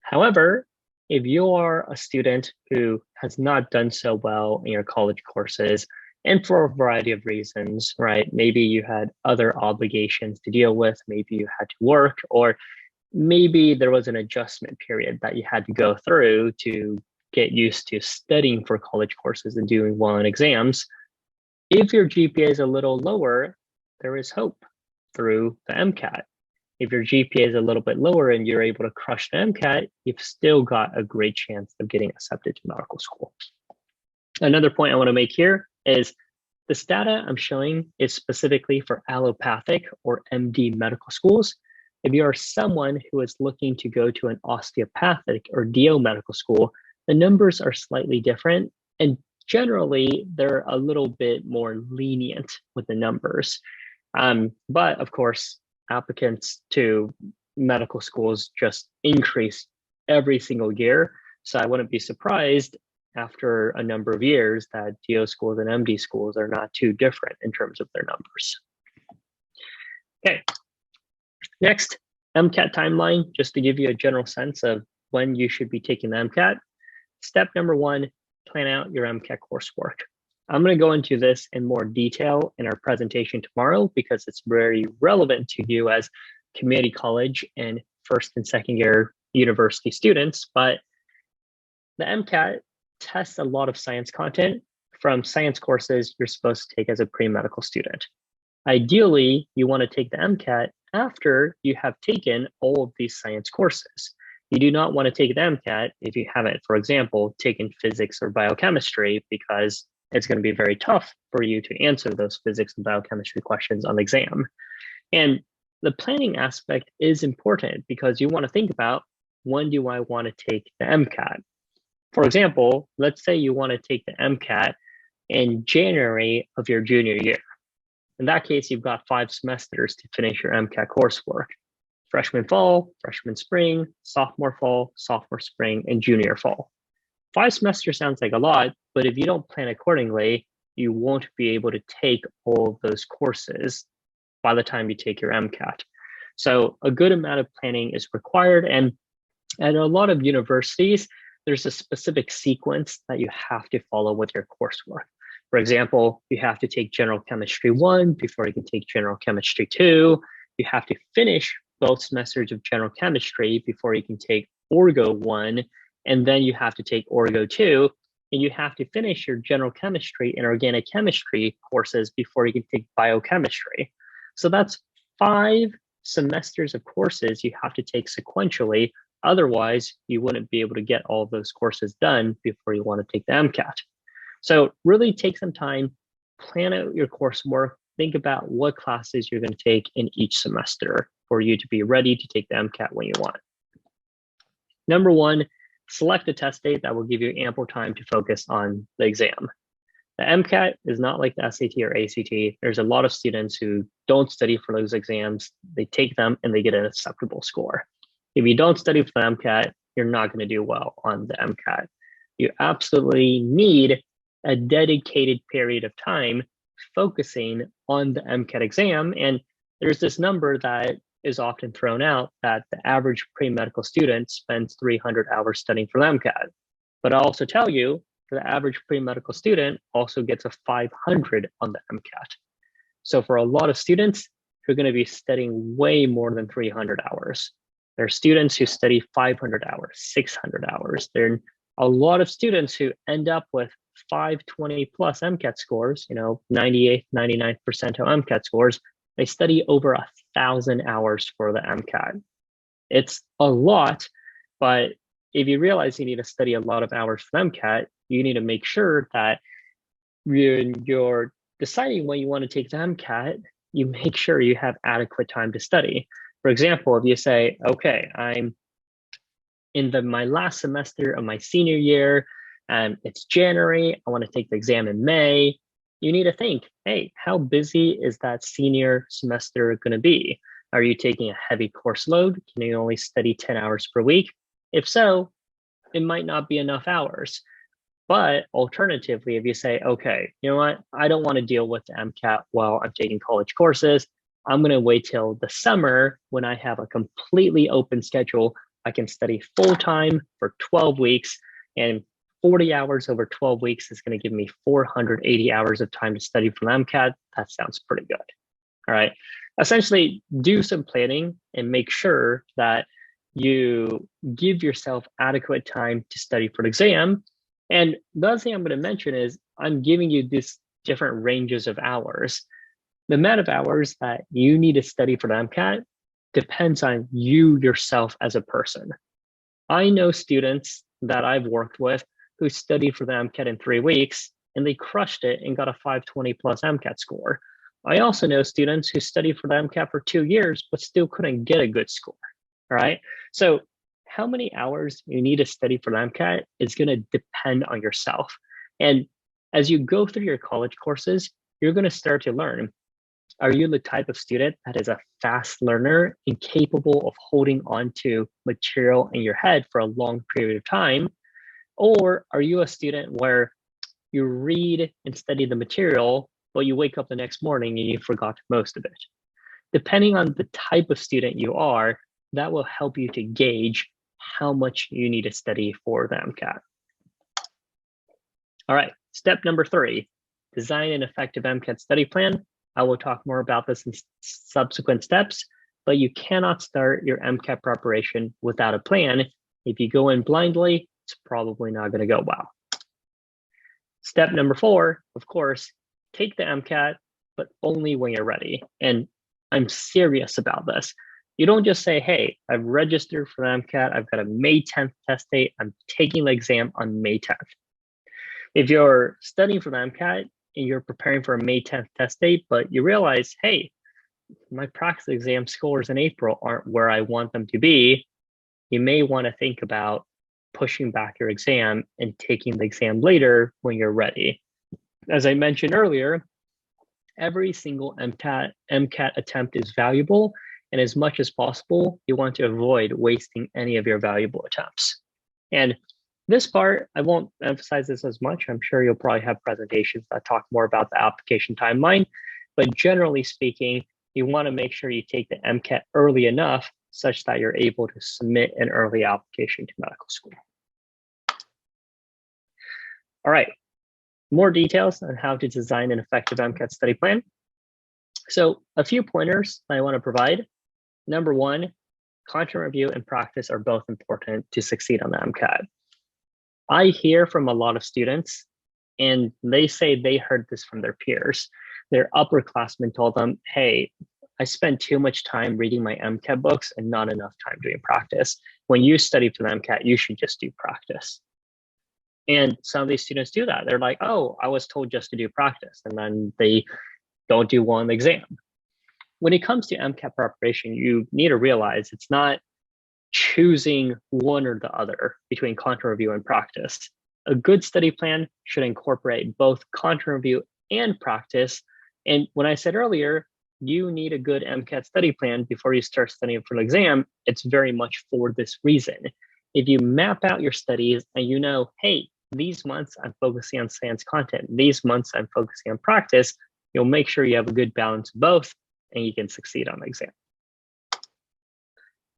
However, if you are a student who has not done so well in your college courses, and for a variety of reasons, right? Maybe you had other obligations to deal with, maybe you had to work, or maybe there was an adjustment period that you had to go through to get used to studying for college courses and doing well in exams. If your GPA is a little lower, there is hope through the MCAT. If your GPA is a little bit lower and you're able to crush the MCAT, you've still got a great chance of getting accepted to medical school. Another point I want to make here is this data I'm showing is specifically for allopathic or MD medical schools. If you are someone who is looking to go to an osteopathic or DO medical school, the numbers are slightly different, and generally they're a little bit more lenient with the numbers. But of course, applicants to medical schools just increase every single year. So I wouldn't be surprised after a number of years that DO schools and MD schools are not too different in terms of their numbers. Okay, next, MCAT timeline, just to give you a general sense of when you should be taking the MCAT. Step number one, plan out your MCAT coursework. I'm going to go into this in more detail in our presentation tomorrow because it's very relevant to you as community college and first and second year university students. But the MCAT tests a lot of science content from science courses you're supposed to take as a pre-medical student. Ideally, you want to take the MCAT after you have taken all of these science courses. You do not want to take the MCAT if you haven't, for example, taken physics or biochemistry, because it's going to be very tough for you to answer those physics and biochemistry questions on the exam. And the planning aspect is important because you want to think about, when do I want to take the MCAT? For example, let's say you want to take the MCAT in January of your junior year. In that case, you've got 5 semesters to finish your MCAT coursework: freshman fall, freshman spring, sophomore fall, sophomore spring, and junior fall. 5 semesters sounds like a lot, but if you don't plan accordingly, you won't be able to take all of those courses by the time you take your MCAT. So a good amount of planning is required. And at a lot of universities, there's a specific sequence that you have to follow with your coursework. For example, you have to take General Chemistry 1 before you can take General Chemistry 2. You have to finish both semesters of General Chemistry before you can take Orgo 1. And then you have to take Orgo 2. And you have to finish your General Chemistry and Organic Chemistry courses before you can take Biochemistry. So that's 5 semesters of courses you have to take sequentially. Otherwise, you wouldn't be able to get all of those courses done before you want to take the MCAT. So really take some time, plan out your coursework, think about what classes you're going to take in each semester for you to be ready to take the MCAT when you want. Number one, select a test date that will give you ample time to focus on the exam. The MCAT is not like the SAT or ACT. There's a lot of students who don't study for those exams. They take them and they get an acceptable score. If you don't study for the MCAT, you're not going to do well on the MCAT. You absolutely need a dedicated period of time focusing on the MCAT exam. And there's this number that is often thrown out that the average pre-medical student spends 300 hours studying for the MCAT. But I'll also tell you, the average pre-medical student also gets a 500 on the MCAT. So for a lot of students, you're going to be studying way more than 300 hours. There are students who study 500 hours, 600 hours. There are a lot of students who end up with 520 plus MCAT scores, 98th, 99th percentile MCAT scores. They study over 1,000 hours for the MCAT. It's a lot, but if you realize you need to study a lot of hours for MCAT, you need to make sure that you're deciding when you want to take the MCAT, you make sure you have adequate time to study. For example, if you say, okay, I'm in my last semester of my senior year, and it's January, I want to take the exam in May, you need to think, hey, how busy is that senior semester going to be? Are you taking a heavy course load? Can you only study 10 hours per week? If so, it might not be enough hours. But alternatively, if you say, okay, you know what, I don't want to deal with the MCAT while I'm taking college courses, I'm going to wait till the summer when I have a completely open schedule. I can study full time for 12 weeks, and 40 hours over 12 weeks is going to give me 480 hours of time to study for the MCAT. That sounds pretty good. All right. Essentially, do some planning and make sure that you give yourself adequate time to study for the exam. And the other thing I'm going to mention is I'm giving you these different ranges of hours. The amount of hours that you need to study for the MCAT depends on you yourself as a person. I know students that I've worked with who studied for the MCAT in 3 weeks and they crushed it and got a 520 plus MCAT score. I also know students who studied for the MCAT for 2 years but still couldn't get a good score. All right. So how many hours you need to study for the MCAT is going to depend on yourself. And as you go through your college courses, you're going to start to learn. Are you the type of student that is a fast learner and capable of holding on to material in your head for a long period of time? Or are you a student where you read and study the material, but you wake up the next morning and you forgot most of it? Depending on the type of student you are, that will help you to gauge how much you need to study for the MCAT. All right, step number 3, design an effective MCAT study plan. I will talk more about this in subsequent steps, but you cannot start your MCAT preparation without a plan. If you go in blindly, it's probably not going to go well. Step number 4, of course, take the MCAT, but only when you're ready. And I'm serious about this. You don't just say, hey, I've registered for the MCAT. I've got a May 10th test date. I'm taking the exam on May 10th. If you're studying for the MCAT and you're preparing for a May 10th test date, but you realize, hey, my practice exam scores in April aren't where I want them to be, you may want to think about pushing back your exam and taking the exam later when you're ready. As I mentioned earlier, every single MCAT attempt is valuable, and as much as possible, you want to avoid wasting any of your valuable attempts. And this part, I won't emphasize this as much. I'm sure you'll probably have presentations that talk more about the application timeline, but generally speaking, you want to make sure you take the MCAT early enough such that you're able to submit an early application to medical school. All right, more details on how to design an effective MCAT study plan. So a few pointers I want to provide. Number 1, content review and practice are both important to succeed on the MCAT. I hear from a lot of students, and they say they heard this from their peers. Their upperclassmen told them, hey, I spend too much time reading my MCAT books and not enough time doing practice. When you study for the MCAT, you should just do practice. And some of these students do that. They're like, oh, I was told just to do practice, and then they don't do well on the exam. When it comes to MCAT preparation, you need to realize it's not choosing one or the other between content review and practice. A good study plan should incorporate both content review and practice. And when I said earlier, you need a good MCAT study plan before you start studying for an exam, it's very much for this reason. If you map out your studies and you know, hey, these months I'm focusing on science content, these months I'm focusing on practice, you'll make sure you have a good balance of both and you can succeed on the exam.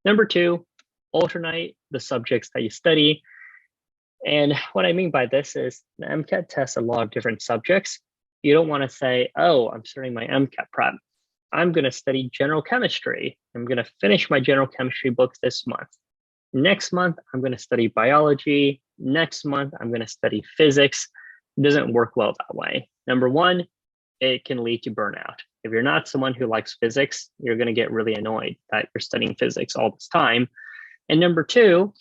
Number 2, alternate the subjects that you study. And what I mean by this is the MCAT tests a lot of different subjects. You don't want to say, oh, I'm starting my MCAT prep. I'm going to study general chemistry. I'm going to finish my general chemistry books this month. Next month, I'm going to study biology. Next month, I'm going to study physics. It doesn't work well that way. Number 1, it can lead to burnout. If you're not someone who likes physics, you're going to get really annoyed that you're studying physics all this time. And number 2,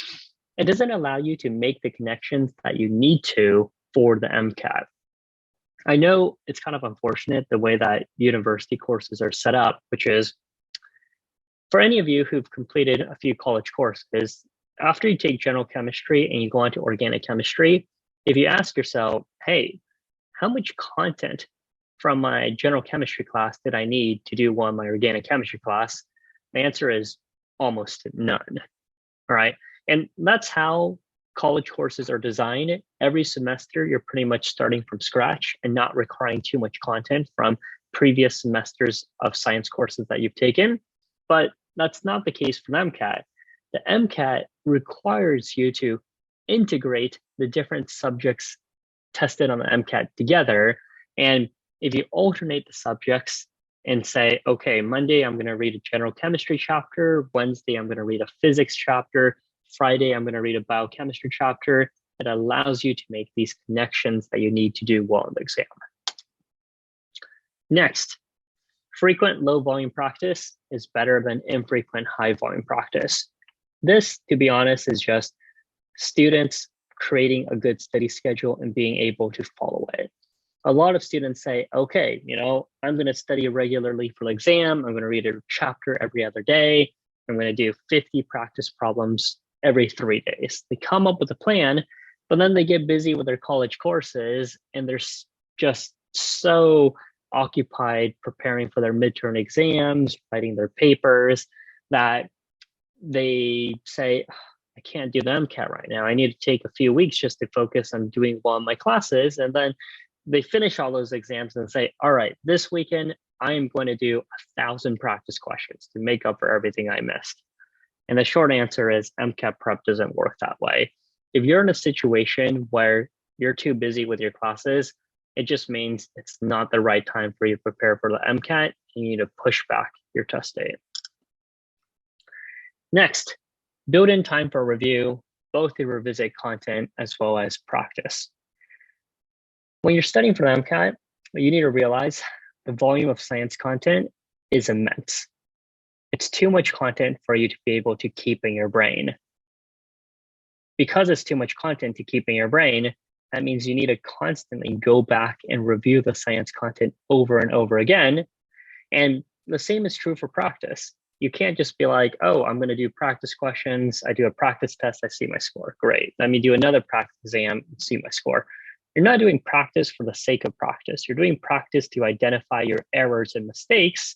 it doesn't allow you to make the connections that you need to for the MCAT. I know it's kind of unfortunate the way that university courses are set up, which is for any of you who've completed a few college courses, after you take general chemistry and you go on to organic chemistry, if you ask yourself, hey, how much content from my general chemistry class did I need to do well in my organic chemistry class? The answer is almost none. All right. And that's how college courses are designed. Every semester, you're pretty much starting from scratch and not requiring too much content from previous semesters of science courses that you've taken. But that's not the case for MCAT. The MCAT requires you to integrate the different subjects tested on the MCAT together. And if you alternate the subjects and say, okay, Monday, I'm going to read a general chemistry chapter. Wednesday, I'm going to read a physics chapter. Friday, I'm going to read a biochemistry chapter. It allows you to make these connections that you need to do well in the exam. Next, Frequent low volume practice is better than infrequent high volume practice. This, to be honest, is just students creating a good study schedule and being able to follow it. A lot of students say, okay, I'm going to study regularly for the exam. I'm going to read a chapter every other day. I'm going to do 50 practice problems every 3 days. They come up with a plan, but then they get busy with their college courses and they're just so occupied preparing for their midterm exams, writing their papers, that they say, I can't do the MCAT right now. I need to take a few weeks just to focus on doing one of my classes. And then they finish all those exams and say, all right, this weekend, I am going to do 1,000 practice questions to make up for everything I missed. And the short answer is MCAT prep doesn't work that way. If you're in a situation where you're too busy with your classes, it just means it's not the right time for you to prepare for the MCAT. You need to push back your test date. Next, build in time for review, both to revisit content as well as practice. When you're studying for the MCAT, you need to realize the volume of science content is immense. It's too much content for you to be able to keep in your brain. Because it's too much content to keep in your brain, that means you need to constantly go back and review the science content over and over again. And the same is true for practice. You can't just be like, oh, I'm going to do practice questions. I do a practice test. I see my score. Great. Let me do another practice exam and see my score. You're not doing practice for the sake of practice. You're doing practice to identify your errors and mistakes.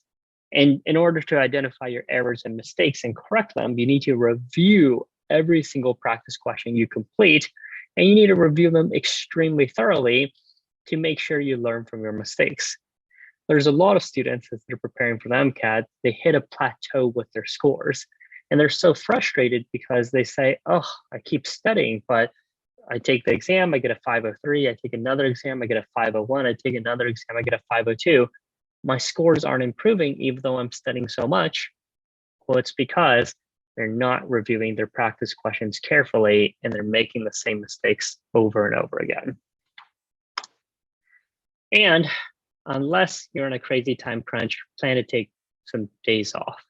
And in order to identify your errors and mistakes and correct them, you need to review every single practice question you complete. And you need to review them extremely thoroughly to make sure you learn from your mistakes. There's a lot of students as they're preparing for the MCAT, they hit a plateau with their scores. And they're so frustrated because they say, oh, I keep studying, but I take the exam, I get a 503. I take another exam, I get a 501. I take another exam, I get a 502. My scores aren't improving even though I'm studying so much. Well, it's because they're not reviewing their practice questions carefully and they're making the same mistakes over and over again. And unless you're in a crazy time crunch, plan to take some days off.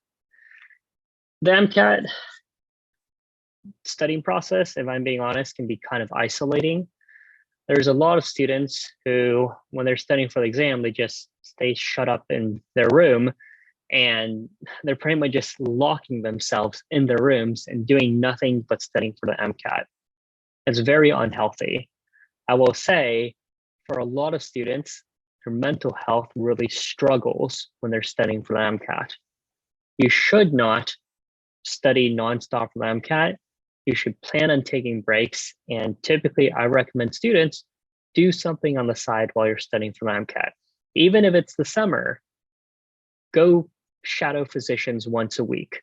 The MCAT studying process, if I'm being honest, can be kind of isolating. There's a lot of students who, when they're studying for the exam, they just stay shut up in their room and they're pretty much just locking themselves in their rooms and doing nothing but studying for the MCAT. It's very unhealthy. I will say, for a lot of students, their mental health really struggles when they're studying for the MCAT. You should not study nonstop for the MCAT. You should plan on taking breaks. And typically, I recommend students do something on the side while you're studying for the MCAT. Even if it's the summer, go shadow physicians once a week.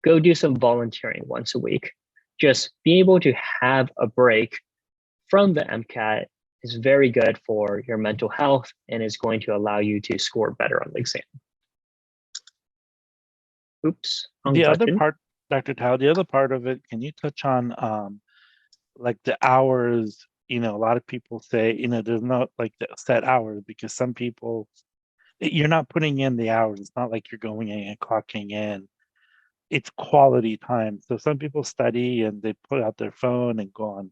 Go do some volunteering once a week. Just be able to have a break from the MCAT is very good for your mental health and is going to allow you to score better on the exam. Oops. The other part, Dr. Tao, the other part of it, can you touch on like the hours? A lot of people say, there's not like the set hours because some people, you're not putting in the hours. It's not like you're going in and clocking in. It's quality time. So some people study and they put out their phone and go on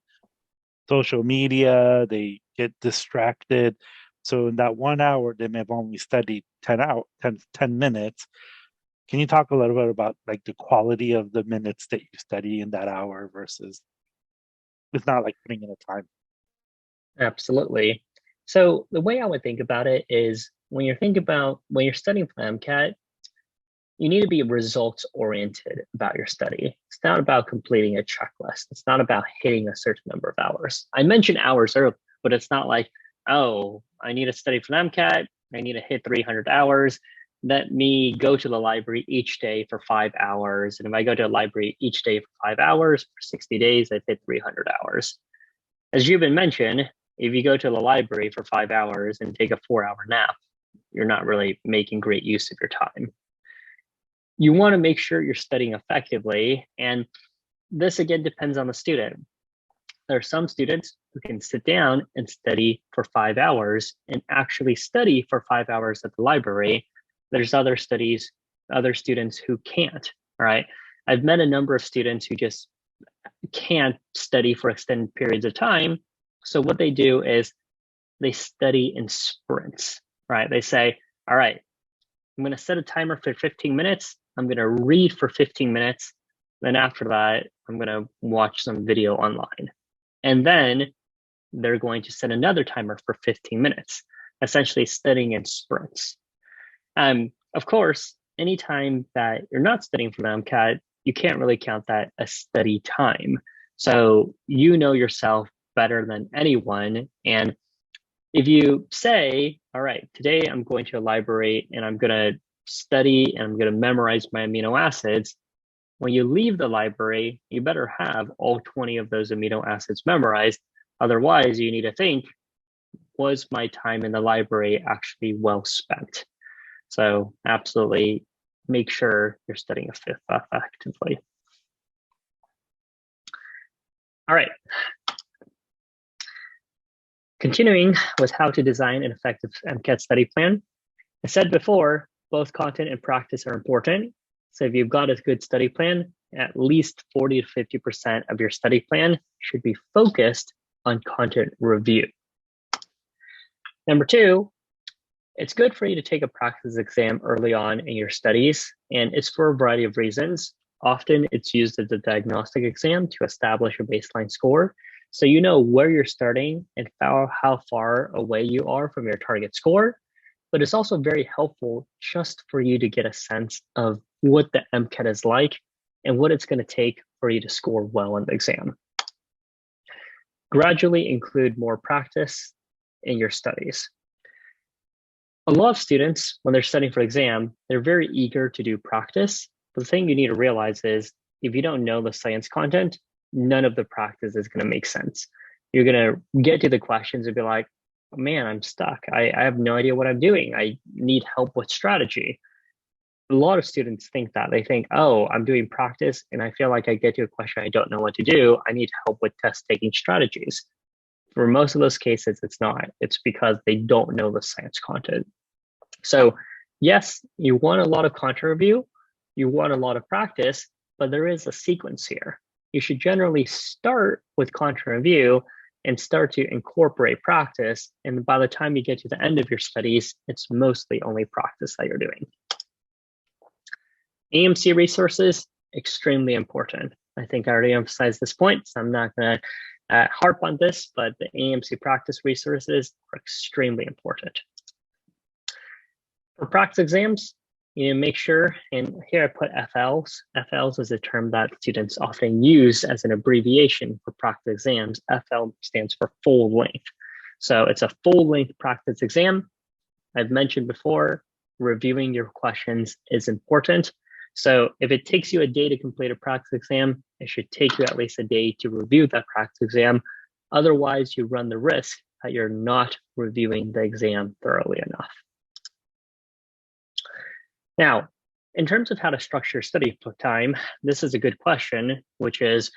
social media. They get distracted. So in that 1 hour, they may have only studied 10 minutes. Can you talk a little bit about like the quality of the minutes that you study in that hour versus it's not like putting in a time? Absolutely. So the way I would think about it is when you're studying for MCAT, you need to be results oriented about your study. It's not about completing a checklist. It's not about hitting a certain number of hours. I mentioned hours earlier, but it's not like, oh, I need to study for the MCAT. I need to hit 300 hours. Let me go to the library each day for 5 hours. And if I go to the library each day for 5 hours, for 60 days, I've hit 300 hours. As you've been mentioned, if you go to the library for 5 hours and take a 4-hour nap, you're not really making great use of your time. You want to make sure you're studying effectively. And this again depends on the student. There are some students who can sit down and study for 5 hours and actually study for 5 hours at the library. There's other students who can't, all right? I've met a number of students who just can't study for extended periods of time. So what they do is they study in sprints, right? They say, all right, I'm going to set a timer for 15 minutes. I'm going to read for 15 minutes. Then after that, I'm going to watch some video online. And then they're going to set another timer for 15 minutes, essentially studying in sprints. Of course, anytime that you're not studying for the MCAT, you can't really count that as study time. So you know yourself better than anyone. And if you say, all right, today I'm going to a library and I'm going to study and I'm going to memorize my amino acids, when you leave the library, you better have all 20 of those amino acids memorized. Otherwise, you need to think, was my time in the library actually well spent? So absolutely make sure you're studying effectively. All right. Continuing with how to design an effective MCAT study plan. I said before, both content and practice are important. So if you've got a good study plan, at least 40 to 50% of your study plan should be focused on content review. Number two, it's good for you to take a practice exam early on in your studies, and it's for a variety of reasons. Often it's used as a diagnostic exam to establish a baseline score, so you know where you're starting and how far away you are from your target score. But it's also very helpful just for you to get a sense of what the MCAT is like and what it's going to take for you to score well in the exam. Gradually include more practice in your studies. A lot of students, when they're studying for exam, they're very eager to do practice. But the thing you need to realize is if you don't know the science content, none of the practice is going to make sense. You're going to get to the questions and be like, oh, man, I'm stuck. I have no idea what I'm doing. I need help with strategy. A lot of students think that. They think, oh, I'm doing practice and I feel like I get to a question I don't know what to do. I need help with test taking strategies. For most of those cases, it's not. It's because they don't know the science content. So yes, you want a lot of content review, you want a lot of practice, but there is a sequence here. You should generally start with content review and start to incorporate practice. And by the time you get to the end of your studies, it's mostly only practice that you're doing. AMC resources, extremely important. I think I already emphasized this point, so I'm not going to harp on this, but the AMC practice resources are extremely important. For practice exams, you make sure, and here I put FLs. FLs is a term that students often use as an abbreviation for practice exams. FL stands for full length. So it's a full length practice exam. I've mentioned before, reviewing your questions is important. So if it takes you a day to complete a practice exam, it should take you at least a day to review that practice exam. Otherwise, you run the risk that you're not reviewing the exam thoroughly enough. Now, in terms of how to structure study time, this is a good question, which is,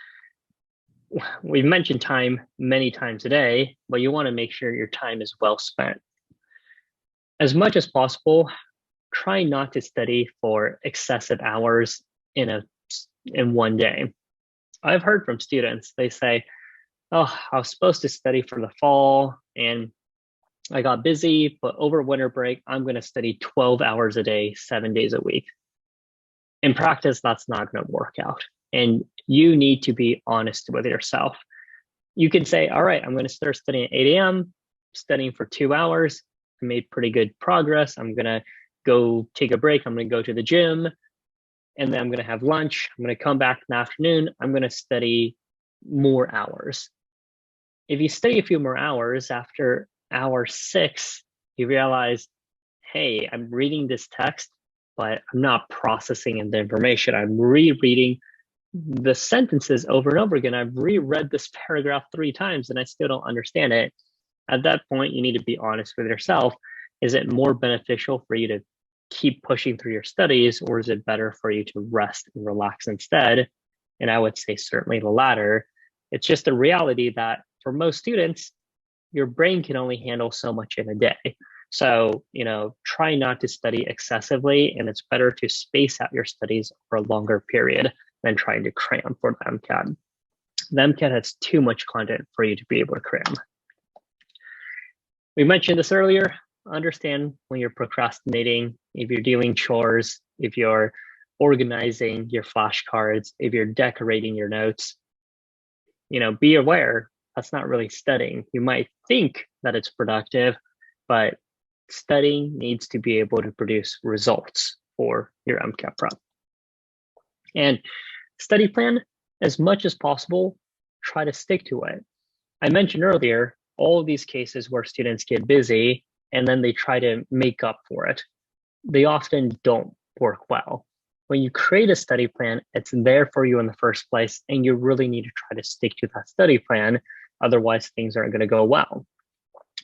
we've mentioned time many times today, but you want to make sure your time is well spent. As much as possible, try not to study for excessive hours in one day. I've heard from students, they say, oh, I was supposed to study for the fall and I got busy, but over winter break, I'm going to study 12 hours a day, 7 days a week. In practice, that's not going to work out. And you need to be honest with yourself. You can say, all right, I'm going to start studying at 8 a.m., studying for 2 hours. I made pretty good progress. I'm going to go take a break. I'm going to go to the gym, and then I'm going to have lunch. I'm going to come back in the afternoon. I'm going to study more hours. If you study a few more hours, after hour 6, you realize, hey, I'm reading this text, but I'm not processing the information. I'm rereading the sentences over and over again. I've reread this paragraph 3 times and I still don't understand it. At that point, you need to be honest with yourself. Is it more beneficial for you to keep pushing through your studies, or is it better for you to rest and relax instead? And I would say certainly the latter. It's just a reality that for most students, your brain can only handle so much in a day. So, try not to study excessively, and it's better to space out your studies for a longer period than trying to cram for the MCAT. The MCAT has too much content for you to be able to cram. We mentioned this earlier. Understand when you're procrastinating, if you're doing chores, if you're organizing your flashcards, if you're decorating your notes, be aware that's not really studying. You might think that it's productive, but studying needs to be able to produce results for your MCAT prep. And study plan, as much as possible, try to stick to it. I mentioned earlier, all of these cases where students get busy and then they try to make up for it, they often don't work well. When you create a study plan, it's there for you in the first place, and you really need to try to stick to that study plan. Otherwise, things aren't going to go well.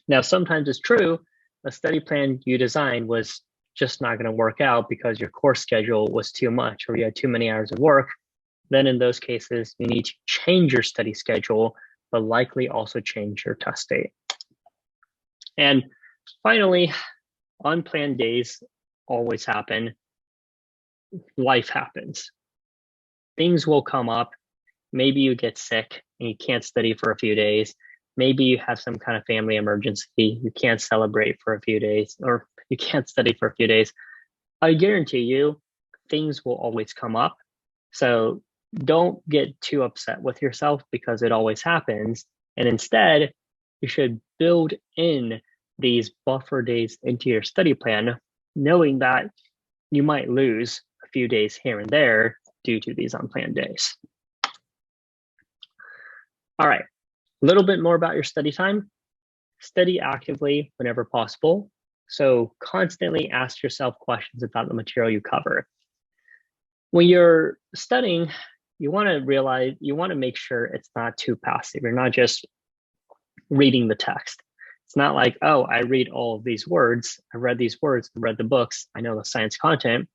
Now, sometimes it's true, a study plan you designed was just not going to work out because your course schedule was too much or you had too many hours of work. Then in those cases, you need to change your study schedule, but likely also change your test date. And finally, unplanned days always happen. Life happens. Things will come up. Maybe you get sick and you can't study for a few days. Maybe you have some kind of family emergency. You can't celebrate for a few days, or you can't study for a few days. I guarantee you, things will always come up. So don't get too upset with yourself because it always happens. And instead, you should build in these buffer days into your study plan, knowing that you might lose a few days here and there due to these unplanned days. All right, a little bit more about your study time. Study actively whenever possible. So constantly ask yourself questions about the material you cover. When you're studying, you want to make sure it's not too passive. You're not just reading the text. It's not like, oh, I read all of these words. I read these words, I read the books. I know the science content.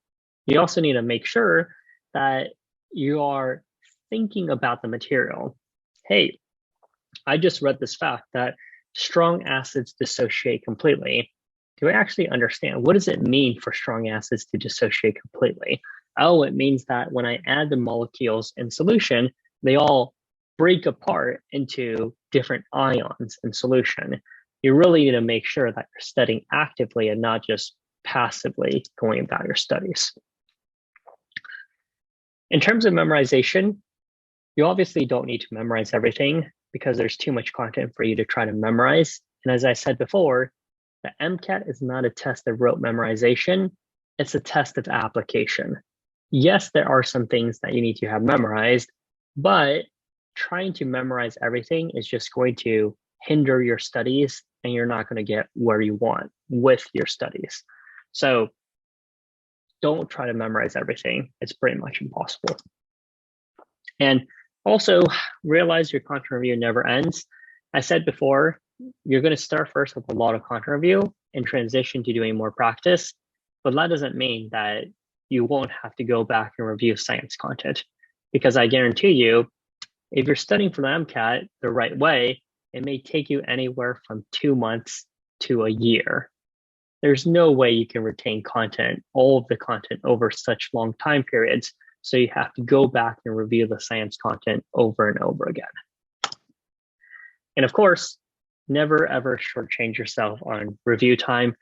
You also need to make sure that you are thinking about the material. Hey, I just read this fact that strong acids dissociate completely. Do I actually understand? What does it mean for strong acids to dissociate completely? Oh, it means that when I add the molecules in solution, they all break apart into different ions in solution. You really need to make sure that you're studying actively and not just passively going about your studies. In terms of memorization, you obviously don't need to memorize everything because there's too much content for you to try to memorize. And as I said before, the MCAT is not a test of rote memorization, it's a test of application. Yes, there are some things that you need to have memorized, but trying to memorize everything is just going to hinder your studies and you're not going to get where you want with your studies. So don't try to memorize everything. It's pretty much impossible. And also realize your content review never ends. I said before, you're going to start first with a lot of content review and transition to doing more practice, but that doesn't mean that you won't have to go back and review science content, because I guarantee you, if you're studying for the MCAT the right way, it may take you anywhere from 2 months to a year. There's no way you can retain content, all of the content over such long time periods. So you have to go back and review the science content over and over again. And of course, never ever shortchange yourself on review time.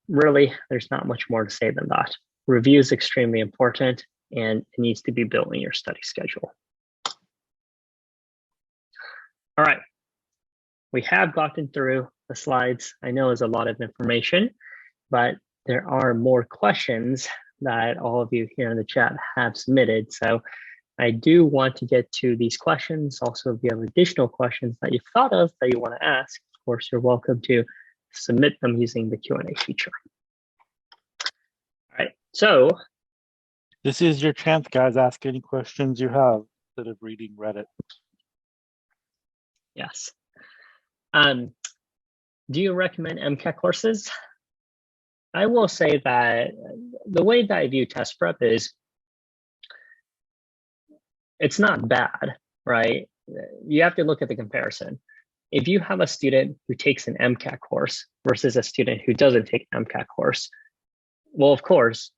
Really, there's not much more to say than that. Review is extremely important and it needs to be built in your study schedule. All right, we have gotten through the slides. I know it's a lot of information, but there are more questions that all of you here in the chat have submitted. So I do want to get to these questions. Also, if you have additional questions that you've thought of that you want to ask, of course, you're welcome to submit them using the Q&A feature. All right, so. This is your chance, guys. Ask any questions you have instead of reading Reddit. Yes. Do you recommend MCAT courses? I will say that the way that I view test prep is it's not bad, right? You have to look at the comparison. if you have a student who takes an MCAT course versus a student who doesn't take an MCAT course, well, of course,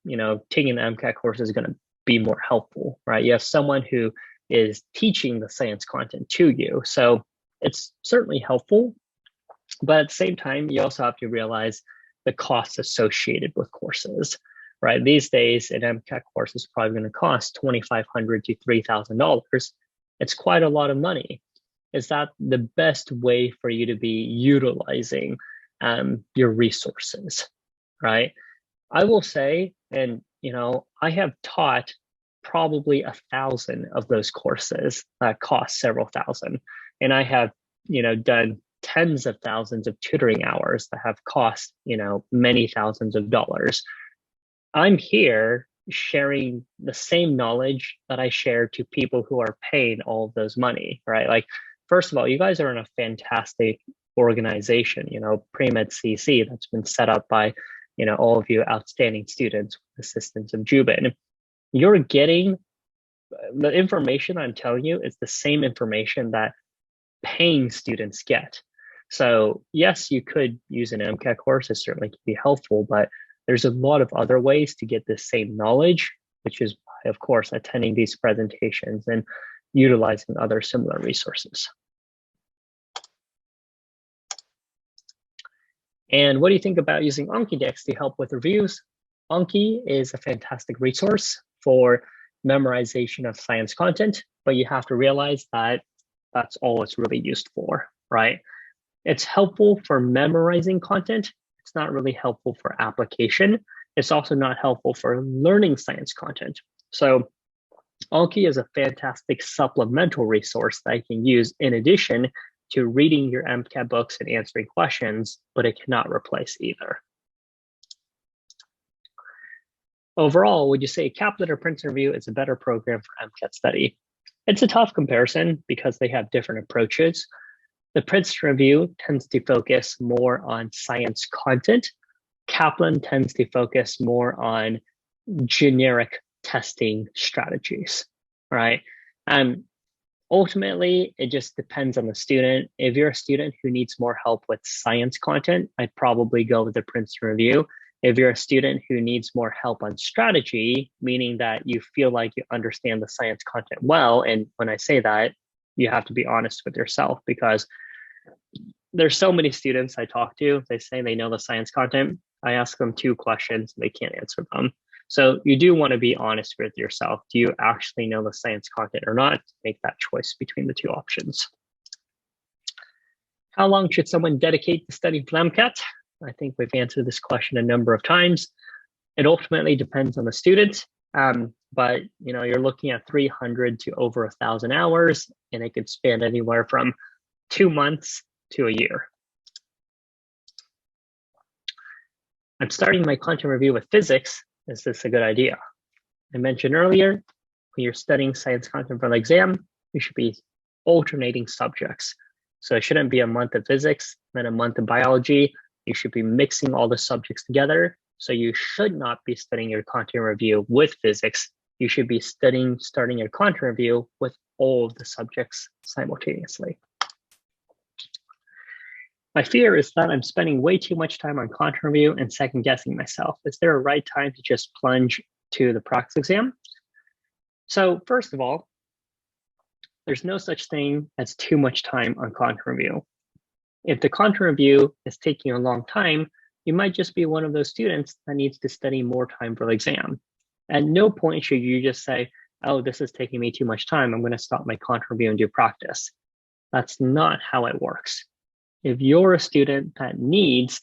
taking the MCAT course is going to be more helpful, right? You have someone who is teaching the science content to you. So it's certainly helpful, but at the same time, you also have to realize the costs associated with courses, right? These days, an MCAT course is probably going to cost $2,500 to $3,000. It's quite a lot of money. Is that the best way for you to be utilizing your resources, right? I will say, and I have taught probably 1,000 of those courses that cost several thousand, and I have done tens of thousands of tutoring hours that have cost many thousands of dollars. I'm here sharing the same knowledge that I share to people who are paying all of those money, right? Like, first of all, you guys are in a fantastic organization, PreMedCC, that's been set up by all of you outstanding students with assistance of Jubin. You're getting the information I'm telling you is the same information that paying students get. So yes, you could use an MCAT course. It certainly can be helpful, but there's a lot of other ways to get the same knowledge, which is why, of course, attending these presentations and utilizing other similar resources. And what do you think about using Ankidex to help with reviews? Anki is a fantastic resource for memorization of science content, but you have to realize that that's all it's really used for, right? It's helpful for memorizing content. It's not really helpful for application. It's also not helpful for learning science content. So Anki is a fantastic supplemental resource that you can use in addition to reading your MCAT books and answering questions, but it cannot replace either. Overall, would you say Kaplan or Princeton Review is a better program for MCAT study? It's a tough comparison because they have different approaches. The Princeton Review tends to focus more on science content. Kaplan tends to focus more on generic testing strategies, right? Ultimately, it just depends on the student. If you're a student who needs more help with science content, I'd probably go with the Princeton Review. If you're a student who needs more help on strategy, meaning that you feel like you understand the science content well, and when I say that, you have to be honest with yourself, because there's so many students I talk to, they say they know the science content. I ask them 2 questions, they can't answer them. So you do want to be honest with yourself. Do you actually know the science content or not? Make that choice between the 2 options. How long should someone dedicate to studying for MCAT? I think we've answered this question a number of times. It ultimately depends on the student, but you're looking at 300 to over 1,000 hours, and it could span anywhere from 2 months to a year. I'm starting my content review with physics. Is this a good idea? I mentioned earlier, when you're studying science content for the exam, you should be alternating subjects. So it shouldn't be a month of physics, then a month of biology. You should be mixing all the subjects together. So you should not be studying your content review with physics. You should be starting your content review with all of the subjects simultaneously. My fear is that I'm spending way too much time on content review and second guessing myself. Is there a right time to just plunge to the practice exam? So first of all, there's no such thing as too much time on content review. If the content review is taking a long time, you might just be one of those students that needs to study more time for the exam. At no point should you just say, oh, this is taking me too much time, I'm going to stop my content review and do practice. That's not how it works. If you're a student that needs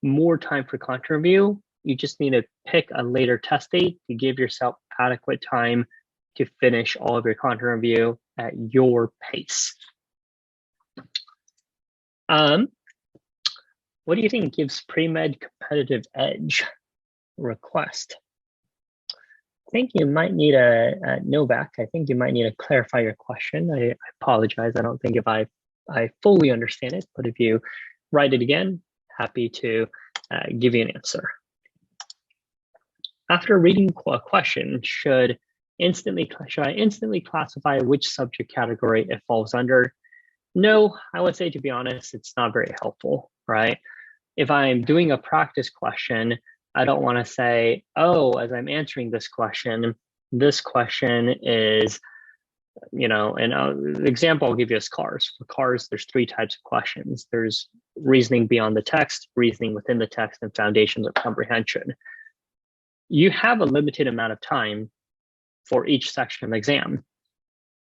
more time for content review, you just need to pick a later test date to give yourself adequate time to finish all of your content review at your pace. What do you think gives pre-med competitive edge? Request. I think you might need Novak. I think you might need to clarify your question. I apologize. I don't think if I fully understand it, but if you write it again, happy to give you an answer. After reading a question, should I instantly classify which subject category it falls under? No, I would say, to be honest, it's not very helpful, right? If I'm doing a practice question, I don't want to say, oh, as I'm answering this question is, the example I'll give you is cars. For cars, there's 3 types of questions. There's reasoning beyond the text, reasoning within the text, and foundations of comprehension. You have a limited amount of time for each section of the exam.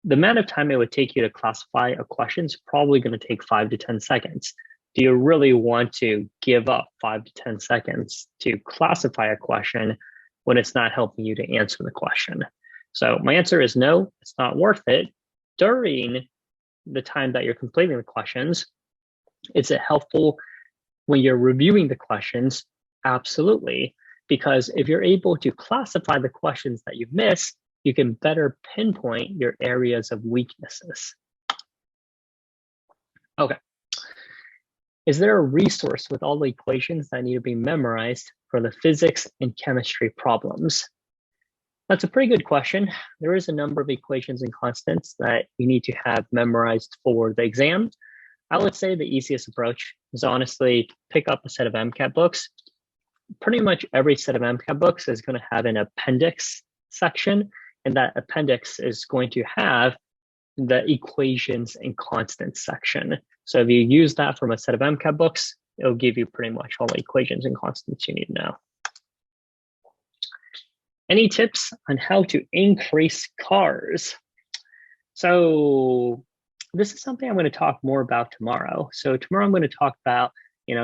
The amount of time it would take you to classify a question is probably going to take 5 to 10 seconds. Do you really want to give up 5 to 10 seconds to classify a question when it's not helping you to answer the question? So my answer is no, it's not worth it. During the time that you're completing the questions, is it helpful when you're reviewing the questions? Absolutely. Because if you're able to classify the questions that you've missed, you can better pinpoint your areas of weaknesses. Okay. Is there a resource with all the equations that need to be memorized for the physics and chemistry problems? That's a pretty good question. There is a number of equations and constants that you need to have memorized for the exam. I would say the easiest approach is honestly pick up a set of MCAT books. Pretty much every set of MCAT books is going to have an appendix section, and that appendix is going to have the equations and constants section. So if you use that from a set of MCAT books, it'll give you pretty much all the equations and constants you need to know. Any tips on how to increase CARs? So this is something I'm going to talk more about tomorrow. So tomorrow I'm going to talk about,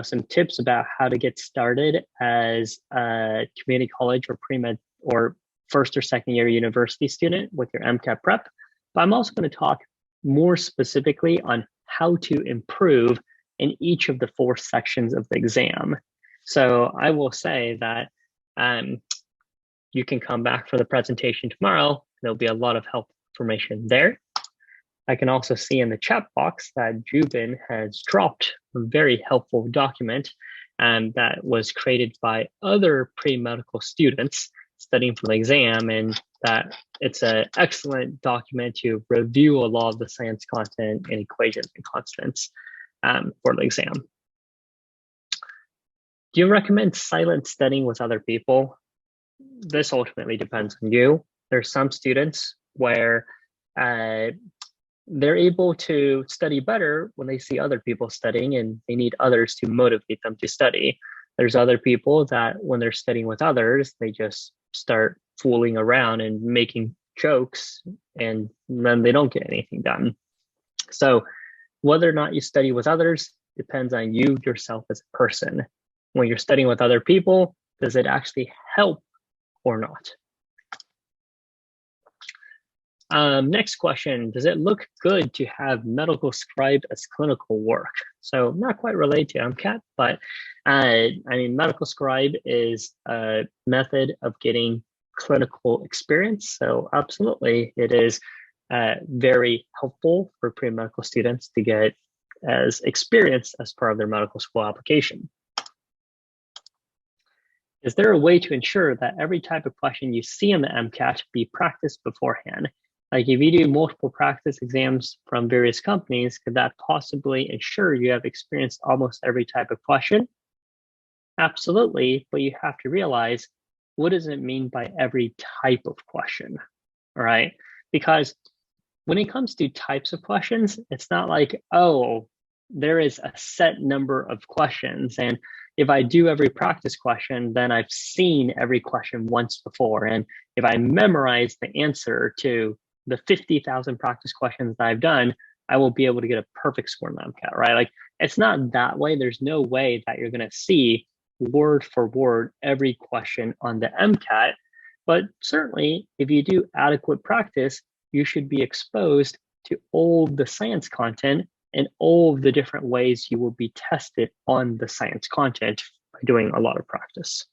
some tips about how to get started as a community college or pre-med or first or second year university student with your MCAT prep. But I'm also going to talk more specifically on how to improve in each of the 4 sections of the exam. So I will say that you can come back for the presentation tomorrow. There'll be a lot of helpful information there. I can also see in the chat box that Jubin has dropped a very helpful document that was created by other pre-medical students studying for the exam, and that it's an excellent document to review a lot of the science content and equations and constants for the exam. Do you recommend silent studying with other people? This ultimately depends on you. There's some students where they're able to study better when they see other people studying and they need others to motivate them to study. There's other people that when they're studying with others, they just start fooling around and making jokes, and then they don't get anything done. So whether or not you study with others depends on you yourself as a person. When you're studying with other people, does it actually help or not? Next question, does it look good to have medical scribe as clinical work? So not quite related to MCAT, but medical scribe is a method of getting clinical experience. So absolutely, it is very helpful for pre-medical students to get as experience as part of their medical school application. Is there a way to ensure that every type of question you see in the MCAT be practiced beforehand? Like if you do multiple practice exams from various companies, could that possibly ensure you have experienced almost every type of question? Absolutely, but you have to realize, what does it mean by every type of question, all right? Because when it comes to types of questions, it's not like, oh, there is a set number of questions, and if I do every practice question, then I've seen every question once before. And if I memorize the answer to the 50,000 practice questions that I've done, I will be able to get a perfect score in the MCAT, right? Like, it's not that way. There's no way that you're going to see word for word every question on the MCAT. But certainly, if you do adequate practice, you should be exposed to all the science content and all of the different ways you will be tested on the science content by doing a lot of practice.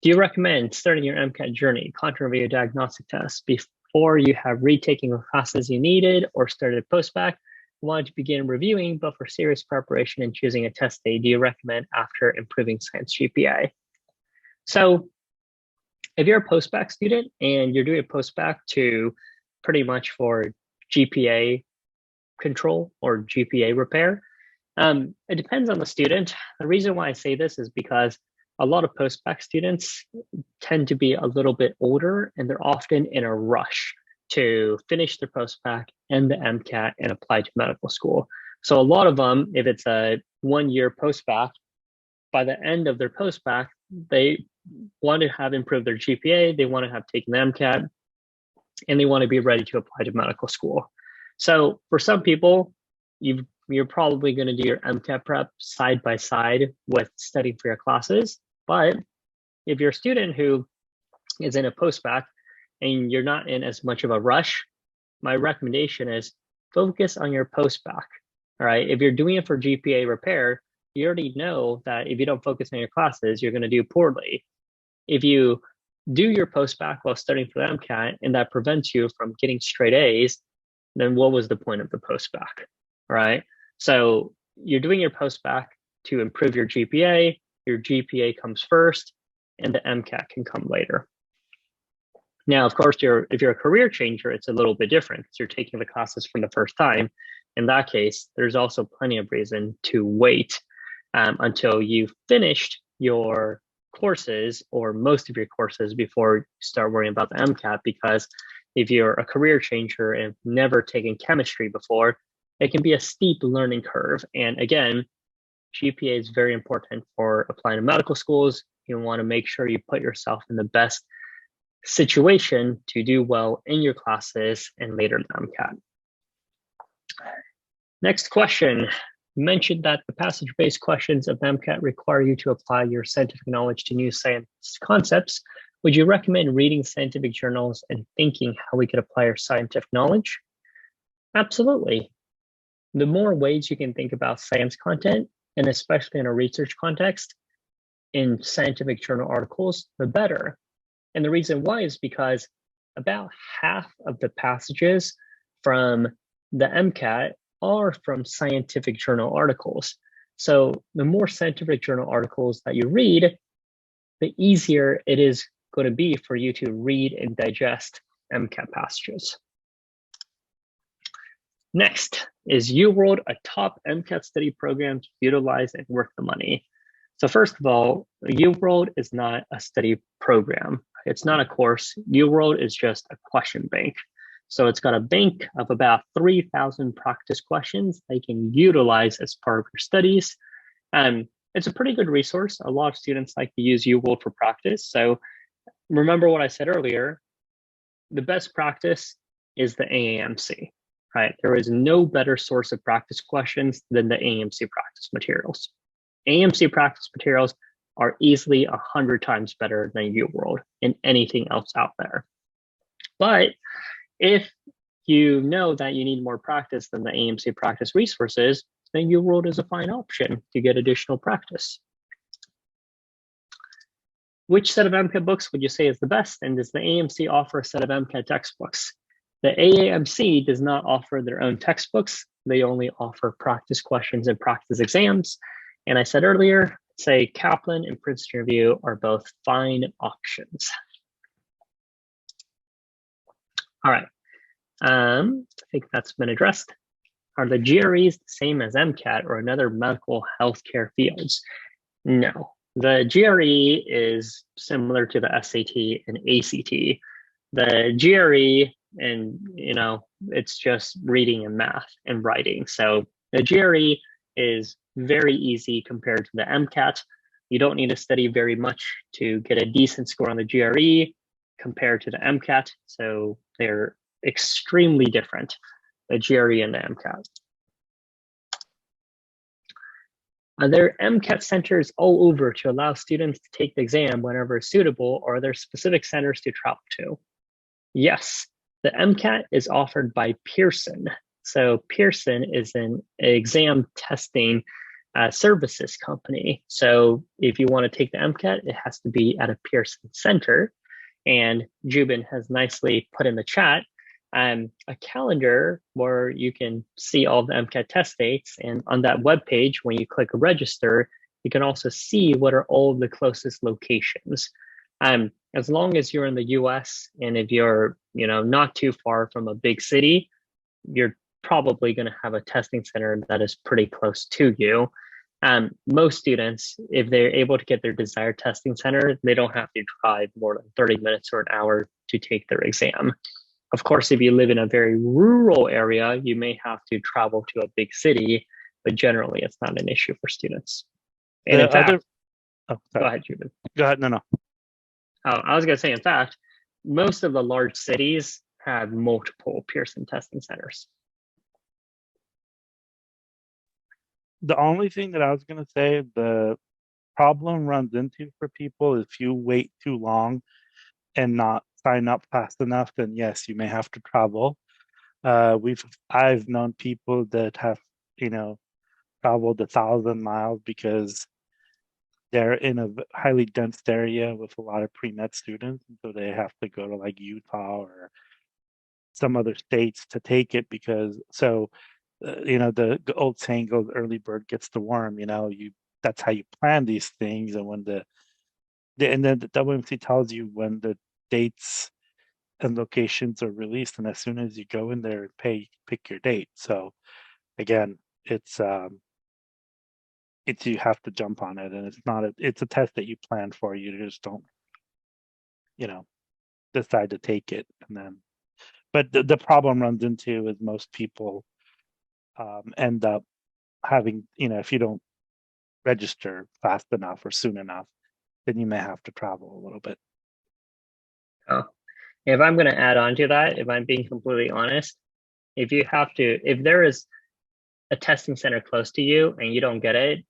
Do you recommend starting your MCAT journey, content review diagnostic test, before you have retaking the classes you needed or started post-bac? Wanted to begin reviewing, but for serious preparation and choosing a test day, do you recommend after improving science GPA? So if you're a post-bac student and you're doing a post-bac to pretty much for GPA control or GPA repair. It depends on the student. The reason why I say this is because a lot of post-bac students tend to be a little bit older, and they're often in a rush to finish their post-bac and the MCAT and apply to medical school. So a lot of them, if it's a 1 year post-bac, by the end of their post-bac, they want to have improved their GPA, they want to have taken the MCAT, and they want to be ready to apply to medical school. So for some people, you're probably going to do your MCAT prep side by side with studying for your classes. But if you're a student who is in a post-bac and you're not in as much of a rush, my recommendation is focus on your post-bac. All right. If you're doing it for GPA repair, you already know that if you don't focus on your classes, you're going to do poorly. If you do your post-bac while studying for the MCAT and that prevents you from getting straight A's, then what was the point of the post-bac, right? So you're doing your post-bac to improve your GPA comes first, and the MCAT can come later. Now, of course, if you're a career changer, it's a little bit different because you're taking the classes for the first time. In that case, there's also plenty of reason to wait until you've finished your courses or most of your courses before you start worrying about the MCAT, because if you're a career changer and never taken chemistry before, it can be a steep learning curve. And again, GPA is very important for applying to medical schools. You want to make sure you put yourself in the best situation to do well in your classes and later the MCAT. Next question. You mentioned that the passage-based questions of MCAT require you to apply your scientific knowledge to new science concepts. Would you recommend reading scientific journals and thinking how we could apply our scientific knowledge? Absolutely. The more ways you can think about science content, and especially in a research context, in scientific journal articles, the better. And the reason why is because about half of the passages from the MCAT are from scientific journal articles. So the more scientific journal articles that you read, the easier it is going to be for you to read and digest MCAT passages. Next, is UWorld a top MCAT study program to utilize and worth the money? So first of all, UWorld is not a study program. It's not a course. UWorld is just a question bank. So it's got a bank of about 3,000 practice questions they can utilize as part of your studies. It's a pretty good resource. A lot of students like to use UWorld for practice. So remember what I said earlier, the best practice is the AAMC, right? There is no better source of practice questions than the AAMC practice materials. AAMC practice materials are easily 100 times better than UWorld and anything else out there. But if you know that you need more practice than the AAMC practice resources, then UWorld is a fine option to get additional practice. Which set of MCAT books would you say is the best? And does the AAMC offer a set of MCAT textbooks? The AAMC does not offer their own textbooks. They only offer practice questions and practice exams. And I said earlier, say Kaplan and Princeton Review are both fine options. All right, I think that's been addressed. Are the GREs the same as MCAT or another medical healthcare fields? No, the GRE is similar to the SAT and ACT. The GRE, and it's just reading and math and writing. So the GRE is very easy compared to the MCAT. You don't need to study very much to get a decent score on the GRE compared to the MCAT. So they're extremely different, the GRE and the MCAT. Are there MCAT centers all over to allow students to take the exam whenever suitable, or are there specific centers to travel to? Yes, the MCAT is offered by Pearson. So Pearson is an exam testing services company. So if you want to take the MCAT, it has to be at a Pearson center. And Jubin has nicely put in the chat a calendar where you can see all the MCAT test dates. And on that web page, when you click register, you can also see what are all the closest locations. As long as you're in the US and if you're not too far from a big city, you're probably going to have a testing center that is pretty close to you. Most students, if they're able to get their desired testing center, they don't have to drive more than 30 minutes or an hour to take their exam. Of course, if you live in a very rural area, you may have to travel to a big city, but generally it's not an issue for students. And in fact, go ahead, Juben. Go ahead. No. I was going to say, in fact, most of the large cities have multiple Pearson testing centers. The only thing that I was going to say, the problem runs into for people, if you wait too long and not sign up fast enough, then yes, you may have to travel. I've known people that have, traveled 1,000 miles because they're in a highly dense area with a lot of pre-med students, and so they have to go to like Utah or some other states to take it because the old saying goes, early bird gets the worm. That's how you plan these things, and when and then the WMC tells you when the dates and locations are released, and as soon as you go in there and pick your date. So again, it's you have to jump on it, and it's a test that you plan for. You just don't decide to take it, and then but the problem runs into is most people end up having, if you don't register fast enough or soon enough, then you may have to travel a little bit. Oh, if I'm going to add on to that, if I'm being completely honest, if there is a testing center close to you and you don't get it,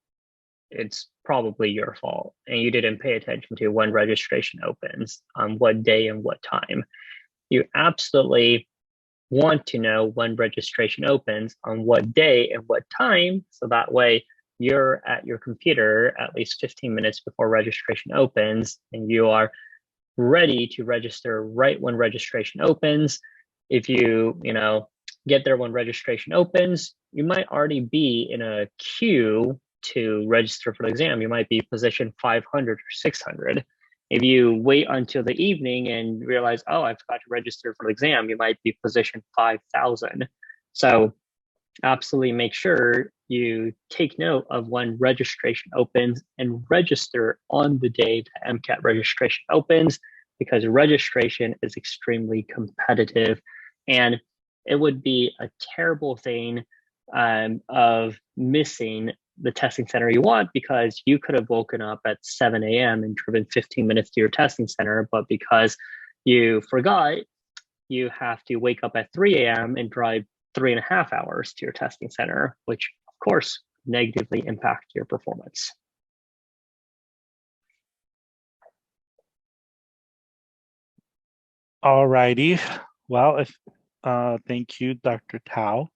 it's probably your fault, and you didn't pay attention to when registration opens, on what day and what time. You absolutely want to know when registration opens, on what day and what time, so that way you're at your computer at least 15 minutes before registration opens, and you are ready to register right when registration opens. If you get there when registration opens, you might already be in a queue to register for the exam. You might be position 500 or 600. If you wait until the evening and realize, oh, I forgot to register for the exam, you might be position 5,000. So absolutely make sure you take note of when registration opens and register on the day the MCAT registration opens, because registration is extremely competitive, and it would be a terrible thing of missing the testing center you want, because you could have woken up at 7 a.m. and driven 15 minutes to your testing center, but because you forgot, you have to wake up at 3 a.m. and drive 3.5 hours to your testing center, which of course negatively impact your performance. All righty. Well, thank you, Dr. Tao.